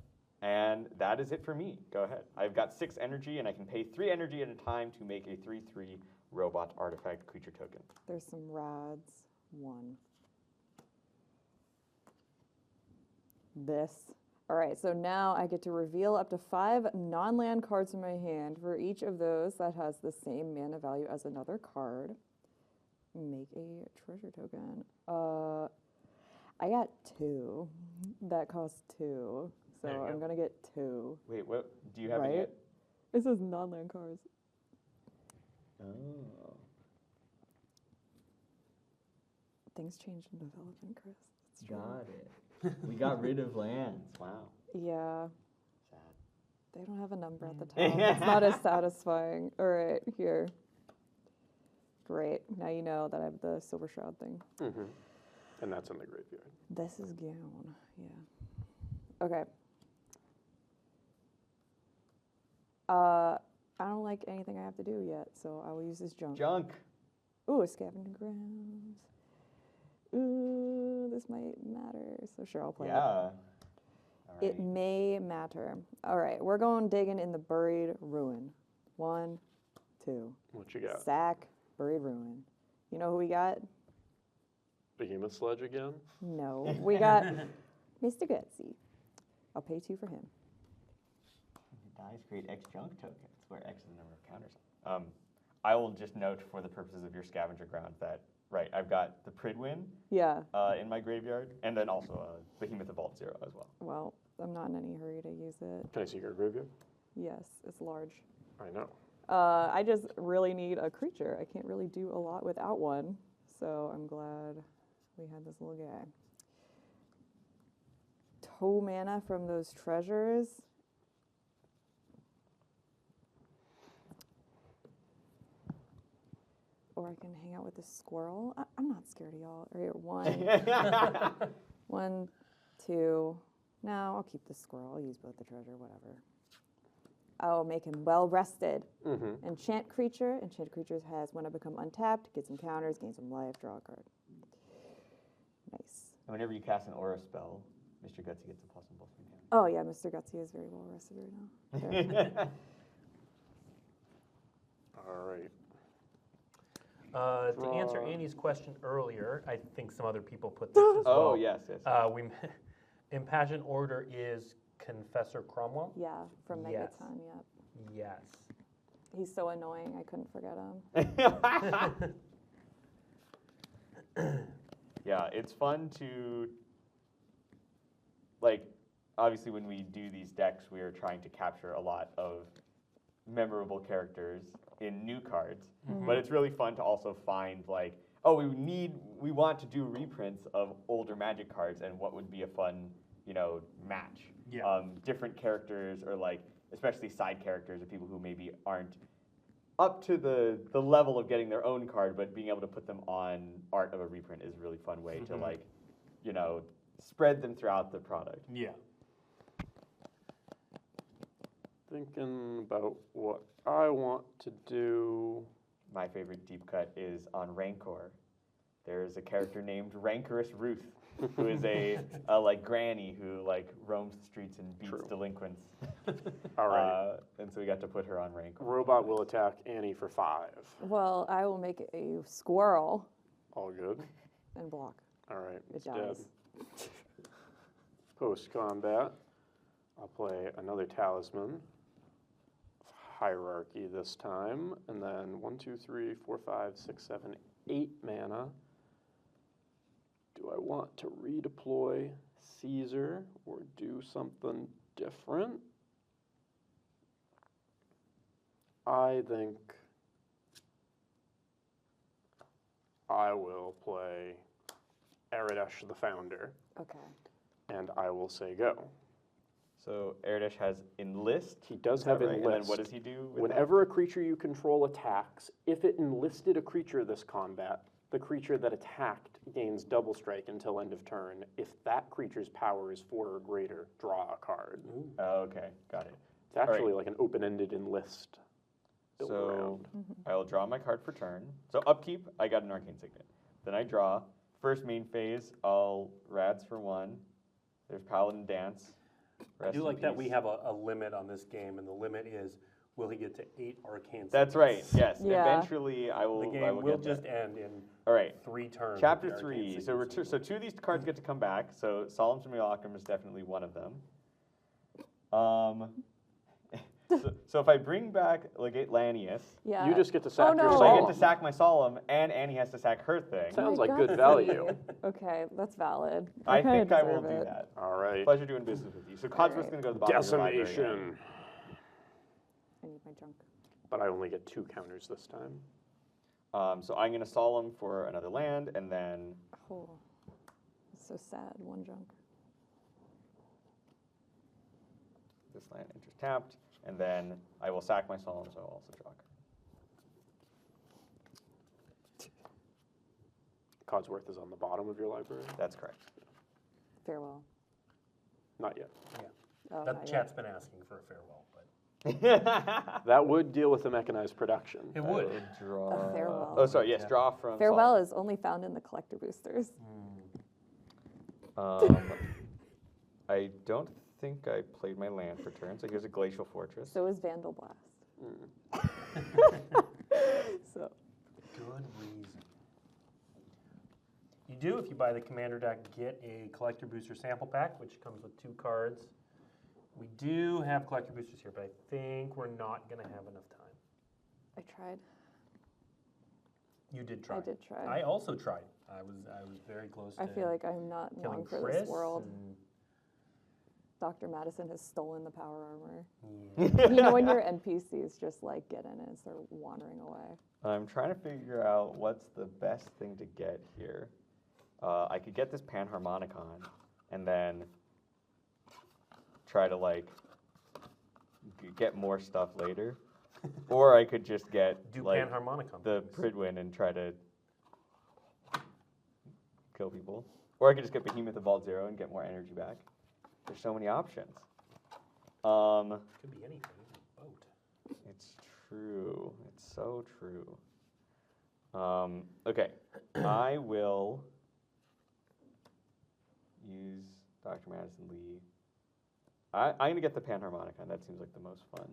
And that is it for me. Go ahead. I've got 6 energy, and I can pay 3 energy at a time to make a 3/3 robot artifact creature token. There's some rads. 1. This. All right, so now I get to reveal up to 5 non-land cards from my hand. For each of those that has the same mana value as another card, make a treasure token. I got 2. That costs 2. So There you I'm go. going to get 2. Wait, what? Do you have Right? it yet? It says non-land cards. Oh. Things change in development, Chris. It's true. Got it. We got rid of lands. Wow. Yeah, Sad. they don't have a number at the top. It's not as satisfying. All right, here. Great. Now you know that I have the Silver Shroud thing. Mm-hmm. And that's in the graveyard. This is gown. Yeah. Okay. I don't like anything I have to do yet, so I will use this junk. Junk. Ooh, a scavenging grounds. Ooh, this might matter. So sure, I'll play it. Yeah. All It may matter. All right, we're going digging in the buried ruin. 1, 2. What you got? Sack, buried ruin. You know who we got? Behemoth Sledge again? No, we got Mr. Gutsy. I'll pay 2 for him. Dice create X junk tokens, where X is the number of counters. I will just note for the purposes of your scavenger ground that, right, I've got the Pridwin Yeah. in my graveyard, and then also Behemoth of Vault 0 as well. Well, I'm not in any hurry to use it. Can I see your graveyard? Yes, it's large. I know. I just really need a creature. I can't really do a lot without one, so I'm glad we had this little guy. Toe mana from those treasures. Or I can hang out with this squirrel. I'm not scared of y'all. All right, 1, 1, 2. No, I'll keep the squirrel. I'll use both the treasure, whatever. I'll make him well rested. Mm-hmm. Enchant creature. Enchant creatures has when I become untapped, get some counters, gain some life, draw a card. Nice. And whenever you cast an aura spell, Mr. Gutsy gets a +1/+1 damage. Oh yeah, Mr. Gutsy is very well rested right now. There. All right. To answer Draw. Annie's question earlier, I think some other people put this as well. Oh, yes, yes. Impassioned Order is Confessor Cromwell? Yeah, from Yes. Megaton, yep. Yes. He's so annoying, I couldn't forget him. Yeah, it's fun to, like, obviously when we do these decks, we are trying to capture a lot of memorable characters in new cards, but it's really fun to also find, like, oh, we want to do reprints of older Magic cards, and what would be a fun, you know, match. Yeah. Different characters, or like, especially side characters, or people who maybe aren't up to the level of getting their own card, but being able to put them on art of a reprint is a really fun way to, like, you know, spread them throughout the product. Yeah. Thinking about what I want to do. My favorite deep cut is on Rancor. There's a character named Rancorous Ruth, who is a like granny who like roams the streets and beats True. delinquents. All right. And so we got to put her on Rancor. Robot will attack Annie for 5. Well, I will make a squirrel All good. and block. All right. It It's dies. dead. Post combat, I'll play another talisman. Hierarchy this time, and then 1, 2, 3, 4, 5, 6, 7, 8 mana. Do I want to redeploy Caesar or do something different? I think I will play Aradesh the Founder, Okay. and I will say go. So Aradesh has Enlist. He does Is that have right? Enlist. And then what does he do with that? Whenever a creature you control attacks, if it enlisted a creature this combat, the creature that attacked gains double strike until end of turn. If that creature's power is 4 or greater, draw a card. Oh, okay, got it. It's actually like an open-ended enlist. built So around. I will draw my card for turn. So upkeep, I got an Arcane Signet. Then I draw. First main phase, I'll Rads for 1. There's Paladin Dance. I Rest do in like that we peace. have a limit on this game, and the limit is, will he get to 8 Arcane That's right. Signets? Yes. Yeah. Eventually, I will. The I game will get there. just end in All right. 3 turns. with Chapter the Arcane 3. So Signets. so 2 of these cards get to come back. So Solemn Simulacrum is definitely one of them. So if I bring back Legate Lanius, Yeah. You just get to sack no. your so I get Solemn. to sack my Solemn, and Annie has to sack her thing. Sounds I like good got value. three. Okay, that's valid. I kinda think I will deserve do it. that. All right. Pleasure doing business with you. So Codsworth's Alright. going to go to the bottom of your library. Decimation. I need my junk. But I only get 2 counters this time. So I'm going to Solemn for another land, and then Oh, it's so sad. 1 junk. this land enters tapped, and then I will sack my Solemn, so I'll also draw a card. Codsworth is on the bottom of your library. That's correct. Farewell. Not yet. Oh, That not yet. chat's been asking for a farewell, but That would deal with the mechanized production. it would. Draw. A farewell. Oh, sorry. Yes, Yeah. draw from Farewell is only found in the collector boosters. I don't think I played my land for turn, so here's a Glacial Fortress. So is Vandal Blast. So Good reason. You do, if you buy the commander deck, get a collector booster sample pack, which comes with 2 cards. We do have collector boosters here, but I think we're not going to have enough time. I tried. You did try. I did try. I also tried. I was very close to I feel like I'm not killing long for Chris. this world. and- Dr. Madison has stolen the power armor. yeah. You know when your NPCs just like get in it and start wandering away. I'm trying to figure out what's the best thing to get here. I could get this Panharmonicon, and then try to like get more stuff later, or I could just get Do like Panharmonicon. the please. Pridwin and try to kill people, or I could just get Behemoth of Vault 0 and get more energy back. There's so many options. Could be anything. Even a boat. It's true. It's so true. Okay, I will use Dr. Madison Lee. I'm going to get the Panharmonicon. That seems like the most fun.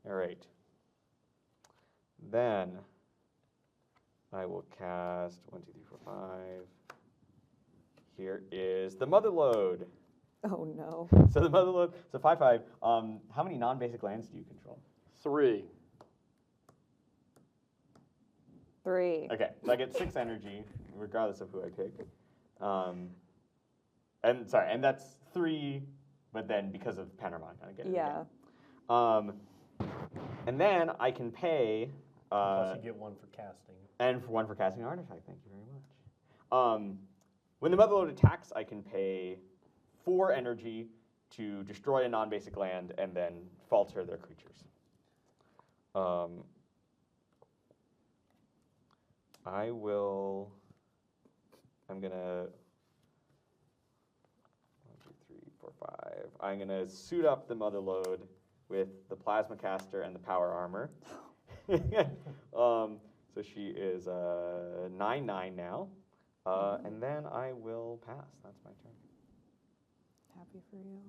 All right. Then I will cast 1, 2, 3, 4, 5. Here is the Motherlode. Oh no. So the Motherlode, so 5/5. How many non-basic lands do you control? 3. 3. Okay, so I get 6 energy, regardless of who I pick. And that's 3, but then because of Panharmonicon, I get it Yeah. again. And then I can pay, Plus you get 1 for casting. and for 1 for casting an artifact. Thank you very much. When the Motherlode attacks, I can pay 4 energy to destroy a non-basic land and then falter their creatures. I'm gonna 1, 2, 3, 4, 5. I'm gonna suit up the Motherlode with the Plasma Caster and the Power Armor. So she is 9/9 now, and then I will pass. That's my turn. Happy for you.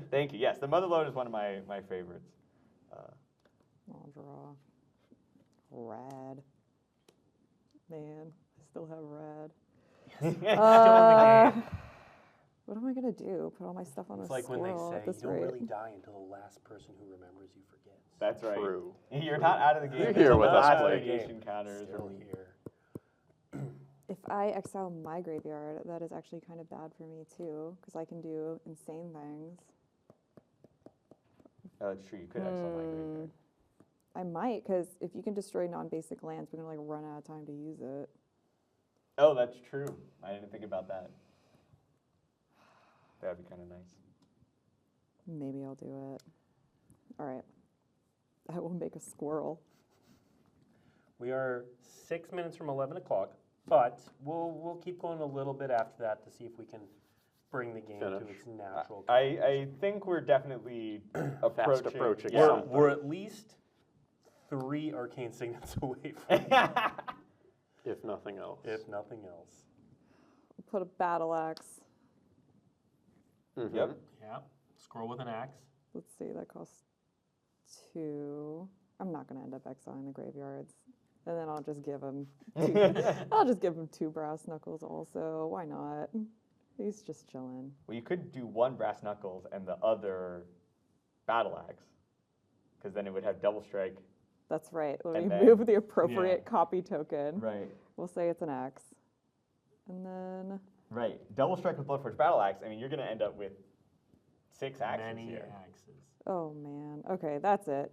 Thank you. Yes, the Motherlode is one of my favorites. I'll draw. Rad. Man, I still have rad. Still in the game. What am I gonna do? Put all my stuff on It's a like when they squirrel say at you this don't rate. really die until the last person who remembers you forgets. That's right. True. You're not out of the game. You're here until with the us, last Blake. radiation counters. Still here. If I exile my graveyard, that is actually kind of bad for me too, because I can do insane things. Oh, that's true. You could exile my graveyard. I might, because if you can destroy non-basic lands, we're gonna like run out of time to use it. Oh, that's true. I didn't think about that. That'd be kind of nice. Maybe I'll do it. All right. I will make a squirrel. We are 6 minutes from 11 o'clock, but we'll keep going a little bit after that to see if we can bring the game Finish. to its natural I think we're definitely Fast approaching. Yeah. We're at least 3 arcane signets away from it, If nothing else. if nothing else. Put a battle axe. Mhm. Yep. Yeah. Scroll with an axe. Let's see, that costs 2. I'm not gonna end up exiling the graveyards. And then I'll just give him 2 brass knuckles also. Why not? He's just chilling. Well, you could do 1 brass knuckles and the other battle axe, because then it would have double strike. That's right. Let And me then- move the appropriate copy token. Right. We'll say it's an axe. And then Right. Double strike with Bloodforge battle axe. I mean, you're going to end up with 6 axes Many here. axes. oh man. Okay, that's it.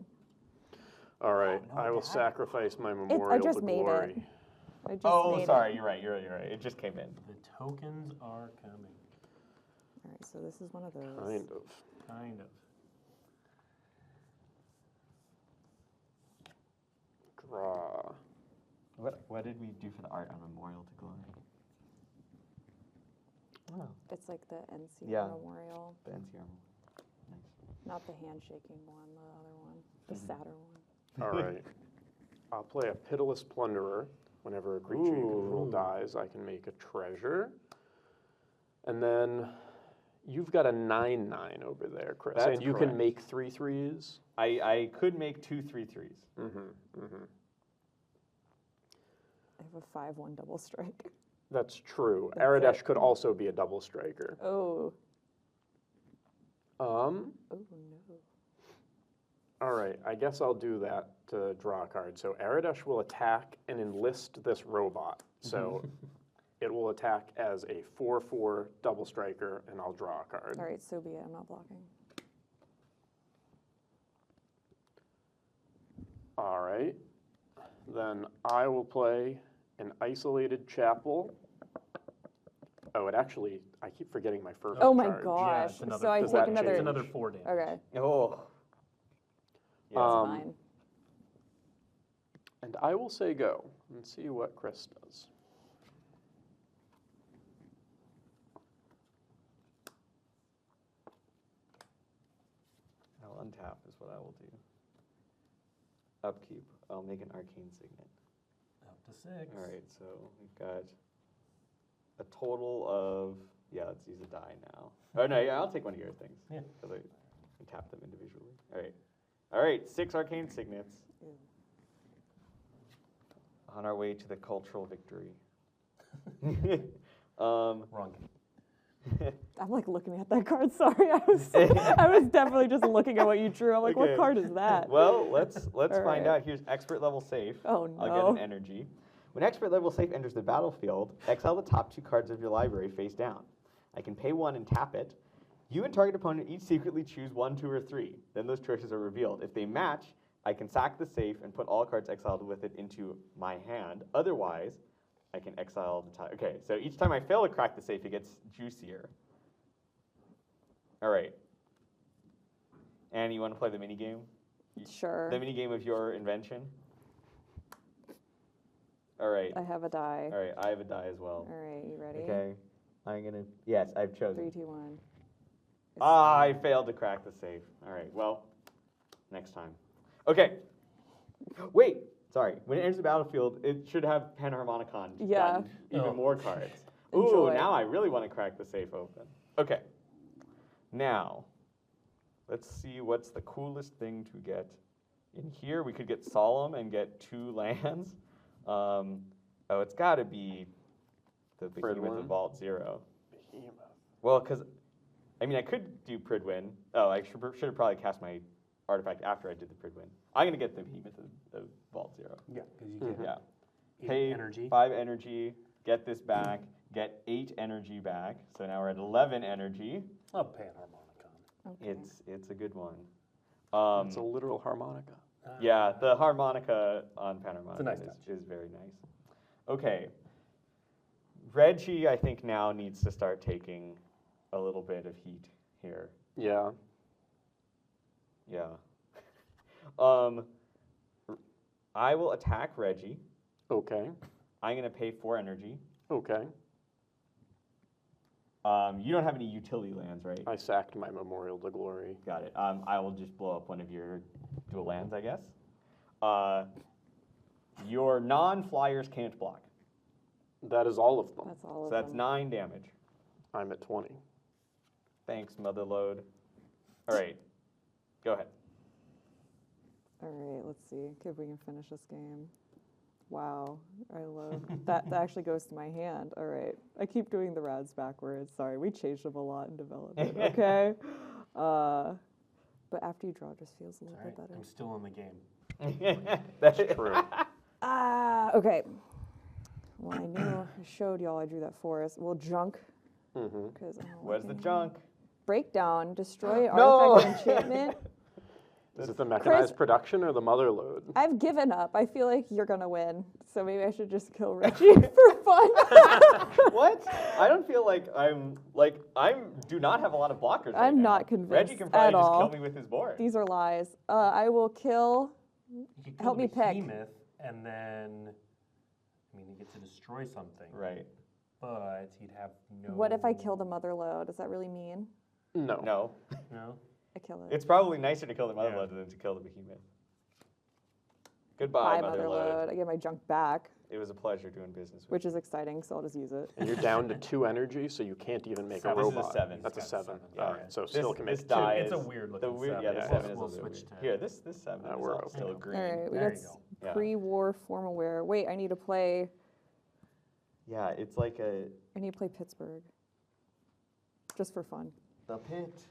All right, no, I will Dad. sacrifice my memorial just to made it. glory. I just Oh, made sorry. It. You're right. You're right. It just came in. The tokens are coming. All right, so this is one of those. Kind of. Kind of. Draw. What did we do for the art on Memorial to Glory? Oh, It's like the NC Yeah. Memorial, the NCR. Nice. not the handshaking one, the other one, the Mhm. sadder one. All right. I'll play a Pitiless Plunderer. Whenever a creature you control Ooh. dies, I can make a treasure. And then you've got a 9/9 over there, Chris. That's and you correct. can make 3/3s. I could make 2 3/3s. Mm-hmm. Mm-hmm. I have a 5/1 double strike. That's true. That's Aradesh it. could also be a double striker. Oh. Oh no. All right, I guess I'll do that to draw a card. So Aradesh will attack and enlist this robot. So it will attack as a 4/4 double striker, and I'll draw a card. All right, so be it. I'm not blocking. All right. Then I will play an Isolated Chapel. Oh, it actually, I keep forgetting my first Oh my charge. gosh. it's another- So I Does take that another. change? It's another 4 damage. Okay, Oh. that's Um, fine. And I will say go and see what Chris does. I'll untap is what I will do. Upkeep. I'll make an arcane signet. Up to 6. All right, so we've got a total of, yeah, let's use a die now. Oh, no, yeah, I'll take one of your things. Yeah. Because I can tap them individually. All right. All right, 6 arcane signets. Ew. On our way to the cultural victory. Wrong. I'm like looking at that card. Sorry, I was definitely just looking at what you drew. I'm like, Okay. what card is that? Well, let's All find right. out. Here's expert level safe. Oh no. I'll get an energy. When expert level safe enters the battlefield, exile the top 2 cards of your library face down. I can pay 1 and tap it. You and target opponent each secretly choose 1, 2, or 3. Then those choices are revealed. If they match, I can sack the safe and put all cards exiled with it into my hand. Otherwise, I can exile the top. Okay, so each time I fail to crack the safe, it gets juicier. All right. Annie, you want to play the mini game? Sure. The mini game of your invention? All right. I have a die. All right, I have a die as well. All right, you ready? Okay. I'm going to, yes, I've chosen. 3, 2, 1. Ah, I failed to crack the safe. All right, well, next time. Okay. Wait, sorry. When it enters the battlefield, it should have Panharmonicon. Yeah. gotten Even Oh. more cards. Ooh, Enjoy. now I really want to crack the safe open. Okay. Now, let's see what's the coolest thing to get in here. We could get Solemn and get 2 lands. Oh, it's got to be the Behemoth of Pridwin. Vault 0. Behemoth. Well, because, I mean, I could do Pridwin. Oh, I should have probably cast my artifact after I did the Pridwin. I'm going to get the Behemoth of Vault 0. Yeah, because you get Yeah. 8 Pay energy. 5 energy, get this back, get 8 energy back. So now we're at 11 energy. Oh, Panharmonicon. Okay. It's a good one. It's a literal harmonica. Yeah, the harmonica on Panharmonica nice is, touch. is very nice. Okay. Reggie, I think, now needs to start taking a little bit of heat here. Yeah. Yeah. I will attack Reggie. Okay. I'm going to pay 4 energy. Okay. You don't have any utility lands, right? I sacked my Memorial to Glory. Got it. I will just blow up one of your dual lands, I guess. Your non-flyers can't block. That is all of them. That's all So of that's them. 9 damage. I'm at 20. Thanks, Motherload. All right. Go ahead. All right, let's see if we can finish this game. Wow, I love that. That actually goes to my hand. All right, I keep doing the rads backwards. Sorry, we changed them a lot in development. Okay, but after you draw, it just feels a little bit better. I'm still in the game. That's True. Okay. Well, I knew I showed y'all I drew that forest. Well, junk. Mm-hmm. Because Where's the junk? Breakdown, destroy No! artifact enchantment. Is it the mechanized Chris- production or the mother load? I've given up. I feel like you're gonna win, so maybe I should just kill Reggie for fun. What? I don't feel like do not have a lot of blockers. right I'm now. not convinced Reggie can probably at just all. kill me with his board. These are lies. I will kill. You could kill Help the me pick. behemoth, and then, I mean, he gets to destroy something. Right. But he'd have no. What if I kill the mother load? Does that really mean No. No. No. I kill it? It's probably nicer to kill the Yeah. Motherload than to kill the Behemoth. Goodbye, Bye, mother Motherload. load. I get my junk back, It was a pleasure doing business with which is exciting, so I'll just use it. And you're down to 2 energy, so you can't even make Seven. a This is a robot. 7. That's a It's got 7. 7. All right, so still can make this 2. die It's a is- weird the looking weird, seven. Yeah, the Yeah, 7 we'll is a little switch bit to- weird. Here, this 7 That is we're all okay. still green. All right, we There got you go. Yeah. pre-war formal wear. Wait, I need to play. Yeah, it's like I need to play Pittsburgh, just for fun. the pit.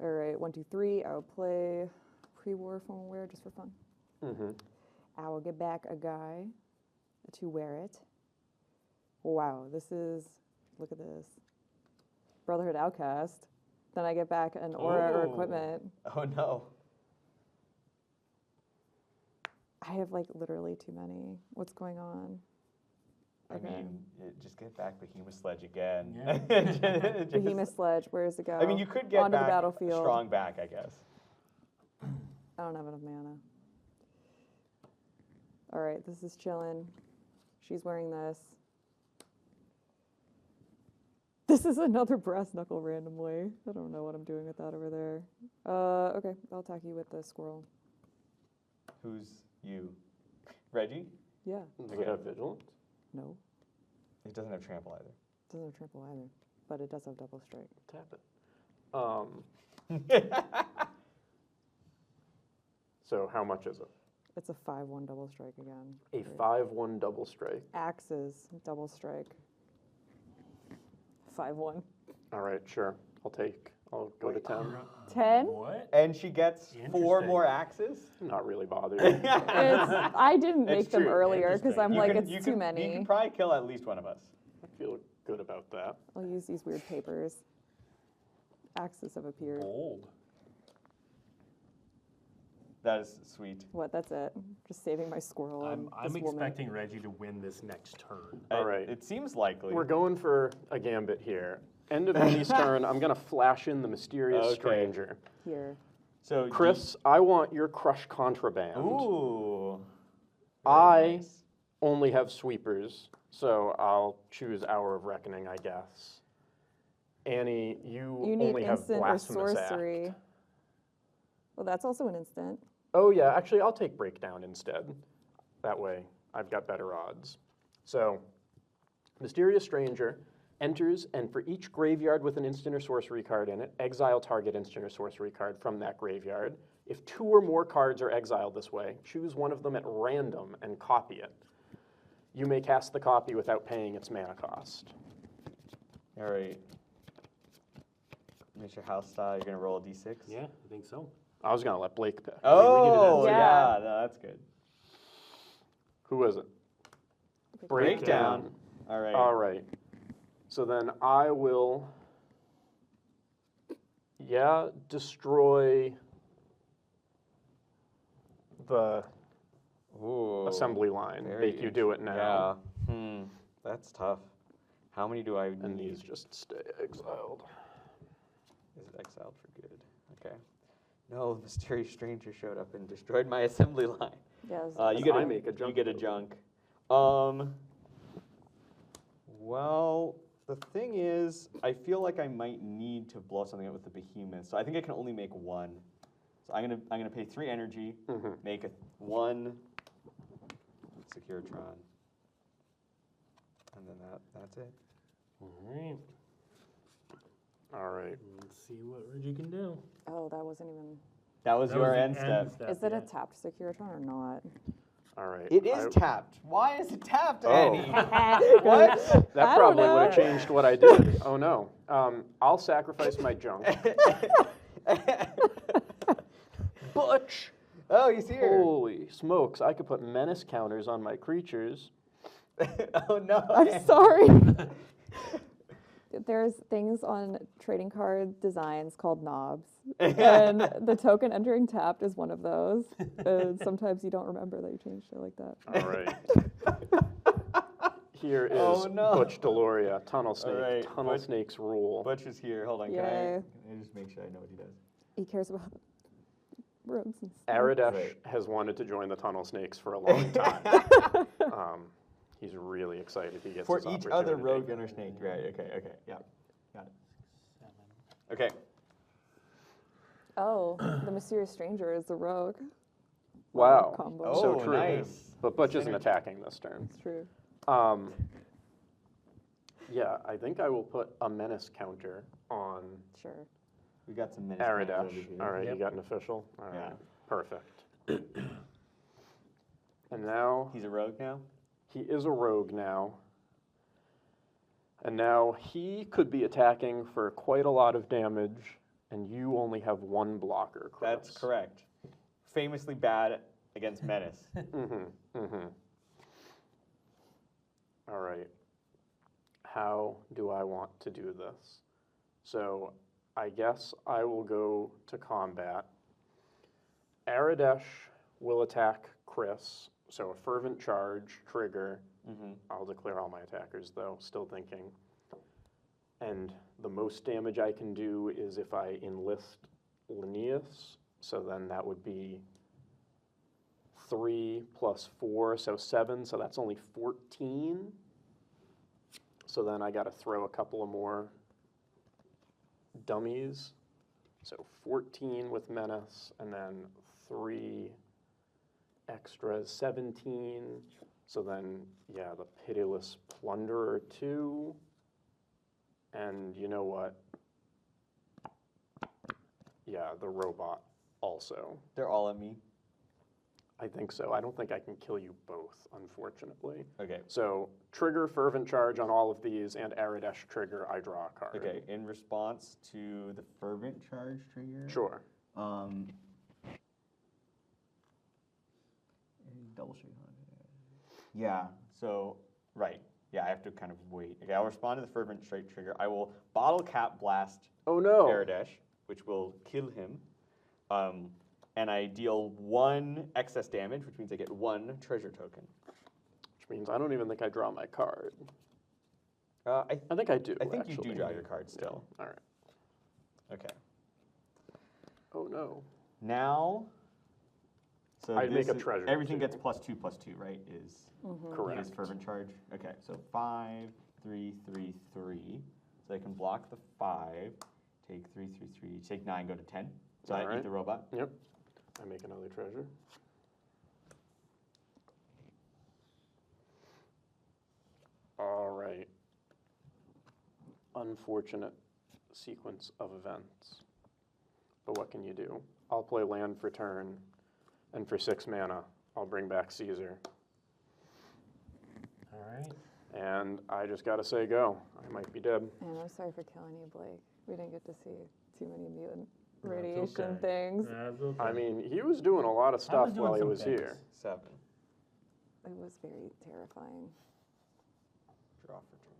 All right, 1, 2, 3. I will play pre-war formal wear just for fun. Mm-hmm. I will get back a guy to wear it. Wow, this is, look at this. Brotherhood Outcast. Then I get back an aura or Ooh. equipment. Oh no. I have like literally too many. What's going on? I Okay. mean, just get back Behemoth Sledge again. Yeah. Just- Behemoth Sledge, where's it go? I mean, you could get Onto the back battlefield. strong back, I guess. I don't have enough mana. All right, this is chillin'. She's wearing this. This is another brass knuckle randomly. I don't know what I'm doing with that over there. Okay, I'll attack you with the squirrel. Who's you? Reggie? Yeah, Does it have vigilance? no, It doesn't have trample either. doesn't have trample either, but it does have double strike. Tap it. So how much is it? It's a 5/1 double strike again. A Right. 5/1 double strike. Axes, double strike. 5/1. All right, sure. I'll go to 10. 10? What? And she gets 4 Interesting. more axes? I'm not really bothered. I didn't make It's them true. earlier because I'm You like, can- it's too You many. can probably kill at least one of us. I feel good about that. I'll use these weird papers. Axes have appeared. Bold. That is sweet. What? That's it. Just saving my squirrel. and I'm this woman. expecting Reggie to win this next turn. All right. It seems likely. We're going for a gambit here. End of Andy's turn, I'm going to flash in the mysterious Okay. stranger. Here. So Chris, I want your crush contraband. Ooh. I Very nice. only have sweepers, so I'll choose Hour of Reckoning, I guess. Annie, you You need only have instant or Blasphemous sorcery. Act. Well, that's also an instant. Oh yeah, actually I'll take Breakdown instead. That way I've got better odds. So, Mysterious Stranger enters, and for each graveyard with an instant or sorcery card in it, exile target instant or sorcery card from that graveyard. If 2 or more cards are exiled this way, choose one of them at random and copy it. You may cast the copy without paying its mana cost. All right. Mr. House style, you're going to roll a d6? Yeah, I think so. I was gonna let Blake pick. Oh, Yeah. yeah, no, that's good. Who is it? Breakdown. All right. All right. So then I will, destroy the Ooh. assembly line. Very Make you do it now. Yeah. That's tough. How many do I need? And these just stay exiled. Is it exiled for good? Okay. No, the mysterious stranger showed up and destroyed my assembly line. Yes. You get I a, make a junk You get a token. junk. Well, The thing is, I feel like I might need to blow something up with the behemoth, so I think I can only make one. So I'm gonna pay 3 energy, make a 1 Securitron, and then that's it. All right. All right. Let's see what Reggie can do. Oh, that wasn't even. That was That your was the end step. Is it yeah. a tapped Securitron or not? All right. It is tapped. Why is it tapped, Oh. Annie? What? That I don't probably would have know. changed what I did. Oh no. I'll sacrifice my junk. Butch! Oh, he's here. Holy smokes! I could put menace counters on my creatures. Oh no. I'm sorry. There's things on trading card designs called knobs, and the token entering tapped is one of those. And sometimes you don't remember that you changed it like that. All right. Here is Oh, no. Butch Deloria, Tunnel Snake. right, Tunnel Butch- Snakes rule. Butch is here. Hold on. Yay. Can I just make sure I know what he does? He cares about rogues and stuff. Aradesh Right. has wanted to join the Tunnel Snakes for a long time. He's really excited he gets For this each other opportunity. rogue inner snake. Right. Okay. Yeah. Got it. Okay. Oh, the mysterious stranger is the rogue. Wow. Combo. So Oh, true. nice. But Butch isn't Synergy. attacking this turn. It's true. Yeah, I think I will put a menace counter on Sure. We got some minutes. over Aradesh. here. All right, Yep. you got an official? All right, Yeah. perfect. And now, He's a rogue now. he is a rogue now. And now he could be attacking for quite a lot of damage, and you only have 1 blocker, Chris. That's correct. Famously bad against menace. All right. How do I want to do this? So I guess I will go to combat. Aradesh will attack Chris. So a fervent charge, trigger. I'll declare all my attackers though, still thinking. And the most damage I can do is if I enlist Linnaeus. So then that would be 3 plus 4, so 7. So that's only 14. So then I got to throw a couple of more dummies. So 14 with menace, and then 3 extras, 17. So then, yeah, the pitiless plunderer 2. And you know what? Yeah, the robot also. They're all at me. I think so. I don't think I can kill you both, unfortunately. Okay. So trigger fervent charge on all of these, and Aradesh trigger, I draw a card. Okay, in response to the fervent charge trigger. Sure. Double shake on it. Yeah. So, right. Yeah, I have to kind of wait. Okay, I'll respond to the fervent straight trigger. I will bottle cap blast Oh no. Aradesh, which will kill him. And I deal 1 excess damage, which means I get 1 treasure token. Which means I don't even think I draw my card. I I think I do. think you actually. do draw your card still. All right. Okay. Oh no. Now, so I'd make this a is- treasure, Everything too. gets +2/+2, right? Is Correct. is fervent charge. Okay, so 5, 3, 3, 3. So I can block the 5, take 3, 3, 3, take 9, go to 10. So I Alright. eat the robot. Yep. I make another treasure. All right. Unfortunate sequence of events. But what can you do? I'll play land for turn, and for 6 mana, I'll bring back Caesar. All right. And I just gotta say go. I might be dead. And I'm sorry for killing you, Blake. We didn't get to see too many mutant That's radiation okay. things. That's okay. I mean, he was doing a lot of I stuff was doing while he some was things. here. 7. It was very terrifying. Draw for turn.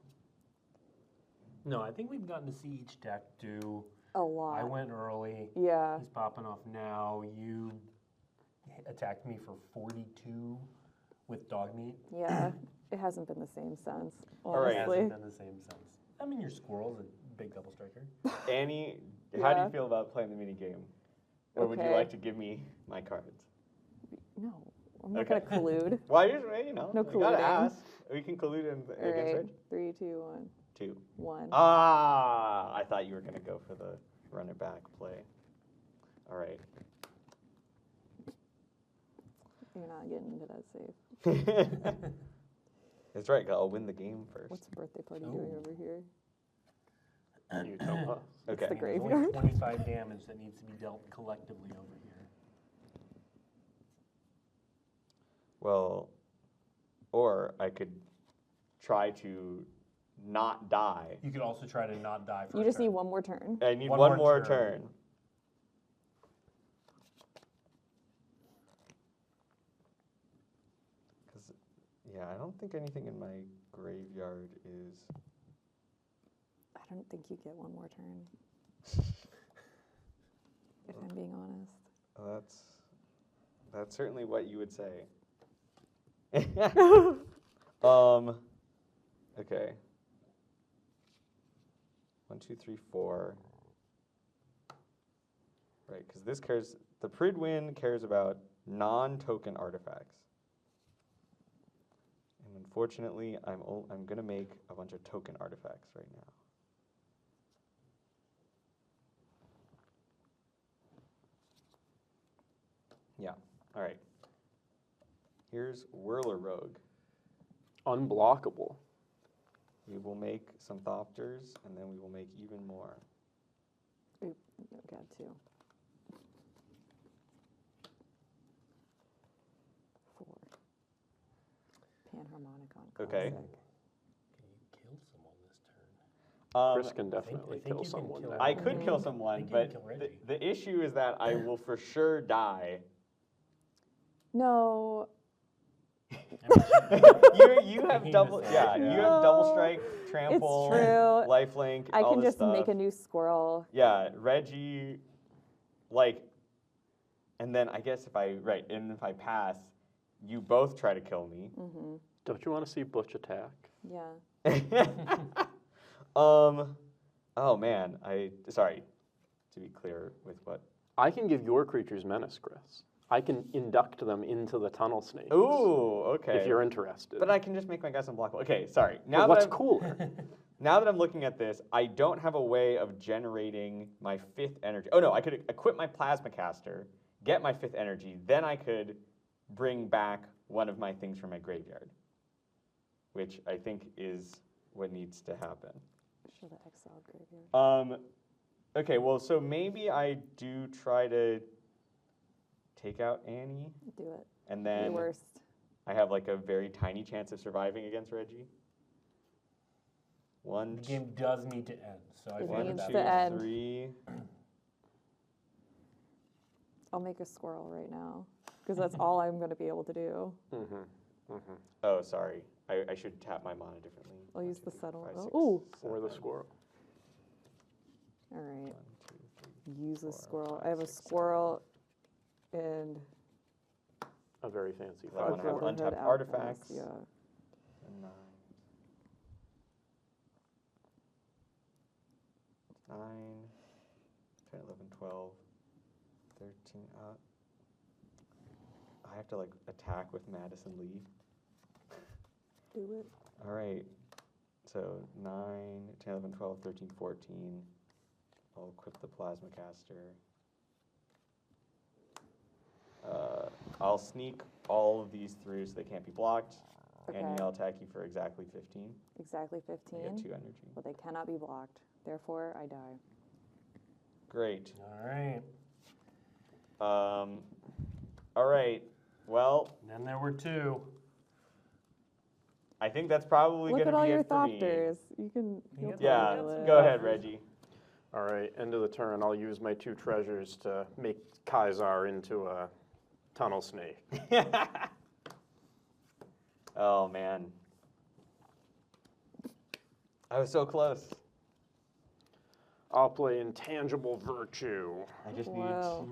No, I think we've gotten to see each deck do. A lot. I went early. Yeah. He's popping off now. You attacked me for 42 with dog meat. Yeah. It hasn't been the same since, right. It honestly. hasn't been the same sense. I mean, your squirrel's a big double striker. Annie, how do Yeah. you feel about playing the mini game? Or would you Okay. like to give me my cards? No, I'm not Okay. gonna collude. Well, you know, No you gotta colluding. ask. We can collude All against right, Reg. 3, 2, 1. 2. 1. Ah, I thought you were gonna go for the run it back play. All right. You're not getting into that safe. That's right. I'll win the game first. What's birthday party doing over here? You tell us. Okay. the There's only graveyard. 25 damage that needs to be dealt collectively over here. Well, or I could try to not die. You could also try to not die for You a just need turn. one more turn. I need One one more more turn. turn. Because, yeah, I don't think anything in my graveyard is. I don't think you get one more turn. If I'm being honest. Well, that's certainly what you would say. Okay. 1, 2, 3, 4. Right, because this cares. The Pridwin cares about non-token artifacts. And unfortunately, I'm gonna make a bunch of token artifacts right now. Yeah. All right. Here's Whirler Rogue. Unblockable. We will make some Thopters, and then we will make even more. Oop, got 2. 4. Panharmonicon. Okay. Classic. Can you kill someone this turn? Chris can definitely I think kill you can someone kill now. I could kill I someone, think you but can kill Reggie. the issue is that I will for sure die. No. You have Famous double, yeah, you have double strike, trample, true. lifelink, I all can this just stuff. make a new squirrel. Yeah, Reggie, like, and then I guess if I pass, you both try to kill me. Mm-hmm. Don't you want to see Butch attack? Yeah. Oh man, sorry, to be clear with what. I can give your creatures menace, Chris. I can induct them into the tunnel snakes. Ooh, okay. If you're interested. But I can just make my guys unblockable. Okay, sorry. But what's cooler? Now that I'm looking at this, I don't have a way of generating my 5th energy. Oh no, I could equip my plasma caster, get my 5th energy, then I could bring back one of my things from my graveyard, which I think is what needs to happen. Should have exiled graveyard. Okay, well, so maybe I do try to take out Annie, Do it. and Your then worst. I have like a very tiny chance of surviving against Reggie. One, The game does need to end, so I It figured needs that to was- end. 3. I'll make a squirrel right now. Because that's all I'm going to be able to do. Mm-hmm. Mm-hmm. Oh, sorry. I should tap my mana differently. I'll 1, use 2, the 3, settle. 5, Oh, 6, ooh. Or the 7. squirrel. All right. 1, 2, 3. Use the 4, squirrel. 5, I have a 6, 7. squirrel and A very fancy I wanna have Brotherhood untapped Outcast, artifacts. Yeah. And 9, 10, 11, 12, 13. I have to like attack with Madison Lee. Do it. All right. So 9, 10, 11, 12, 13, 14. I'll equip the plasma caster. I'll sneak all of these through so they can't be blocked. Okay. And I'll attack you for exactly 15. Exactly You 15. get 2 energy. But they cannot be blocked. Therefore, I die. Great. All right. All right. Well, And then there were 2. I think that's probably Look going at to all be your it for me. Thopters. You can. you'll Yeah, probably do it. go ahead, Reggie. All right, end of the turn. I'll use my 2 treasures to make Kaisar into a tunnel snake. Oh, man. I was so close. I'll play Intangible Virtue. I just Wow.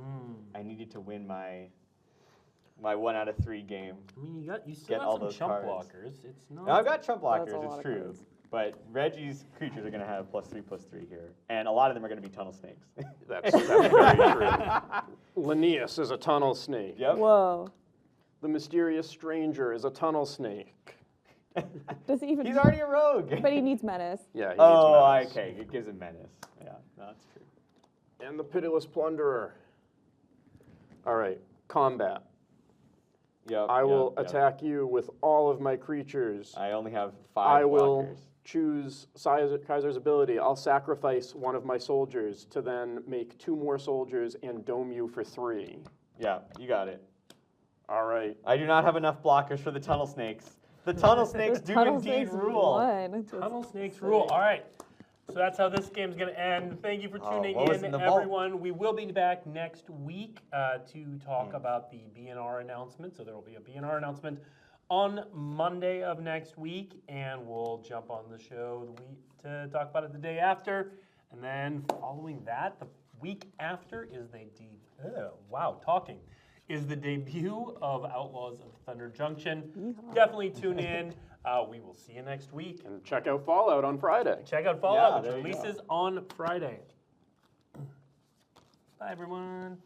I needed to win my 1 out of 3 game. I mean, you still Get have all some those chump cards. blockers. It's not. Now, I've got chump That's a blockers, lot it's of true. cards. But Reggie's creatures are going to have +3/+3 here. And a lot of them are going to be tunnel snakes. That's very true. Linnaeus is a tunnel snake. Yep. Whoa. The Mysterious Stranger is a tunnel snake. Does he even? He's already a rogue. But he needs menace. Yeah, he Oh, needs menace. okay. It gives him menace. Yeah, no, that's true. And the Pitiless Plunderer. All right, combat. Yep. I will yep. attack you with all of my creatures. I only have 5 I will blockers. choose Kaiser's ability. I'll sacrifice one of my soldiers to then make 2 more soldiers and dome you for 3. Yeah, you got it. All right. I do not have enough blockers for the tunnel snakes. The tunnel snakes do Tunnel indeed snakes rule. won. Tunnel snakes rule. All right. So that's how this game's going to end. Thank you for tuning what was in, in the vault? everyone. We will be back next week to talk about the BNR announcement. So there will be a BNR announcement on Monday of next week, and we'll jump on the show to talk about it the day after. And then following that, the week after is the debut of Outlaws of Thunder Junction. Yeehaw. Definitely tune in. We will see you next week. And check out Fallout on Friday. Check out Fallout, Yeah, which there you go. releases on Friday. Bye, everyone.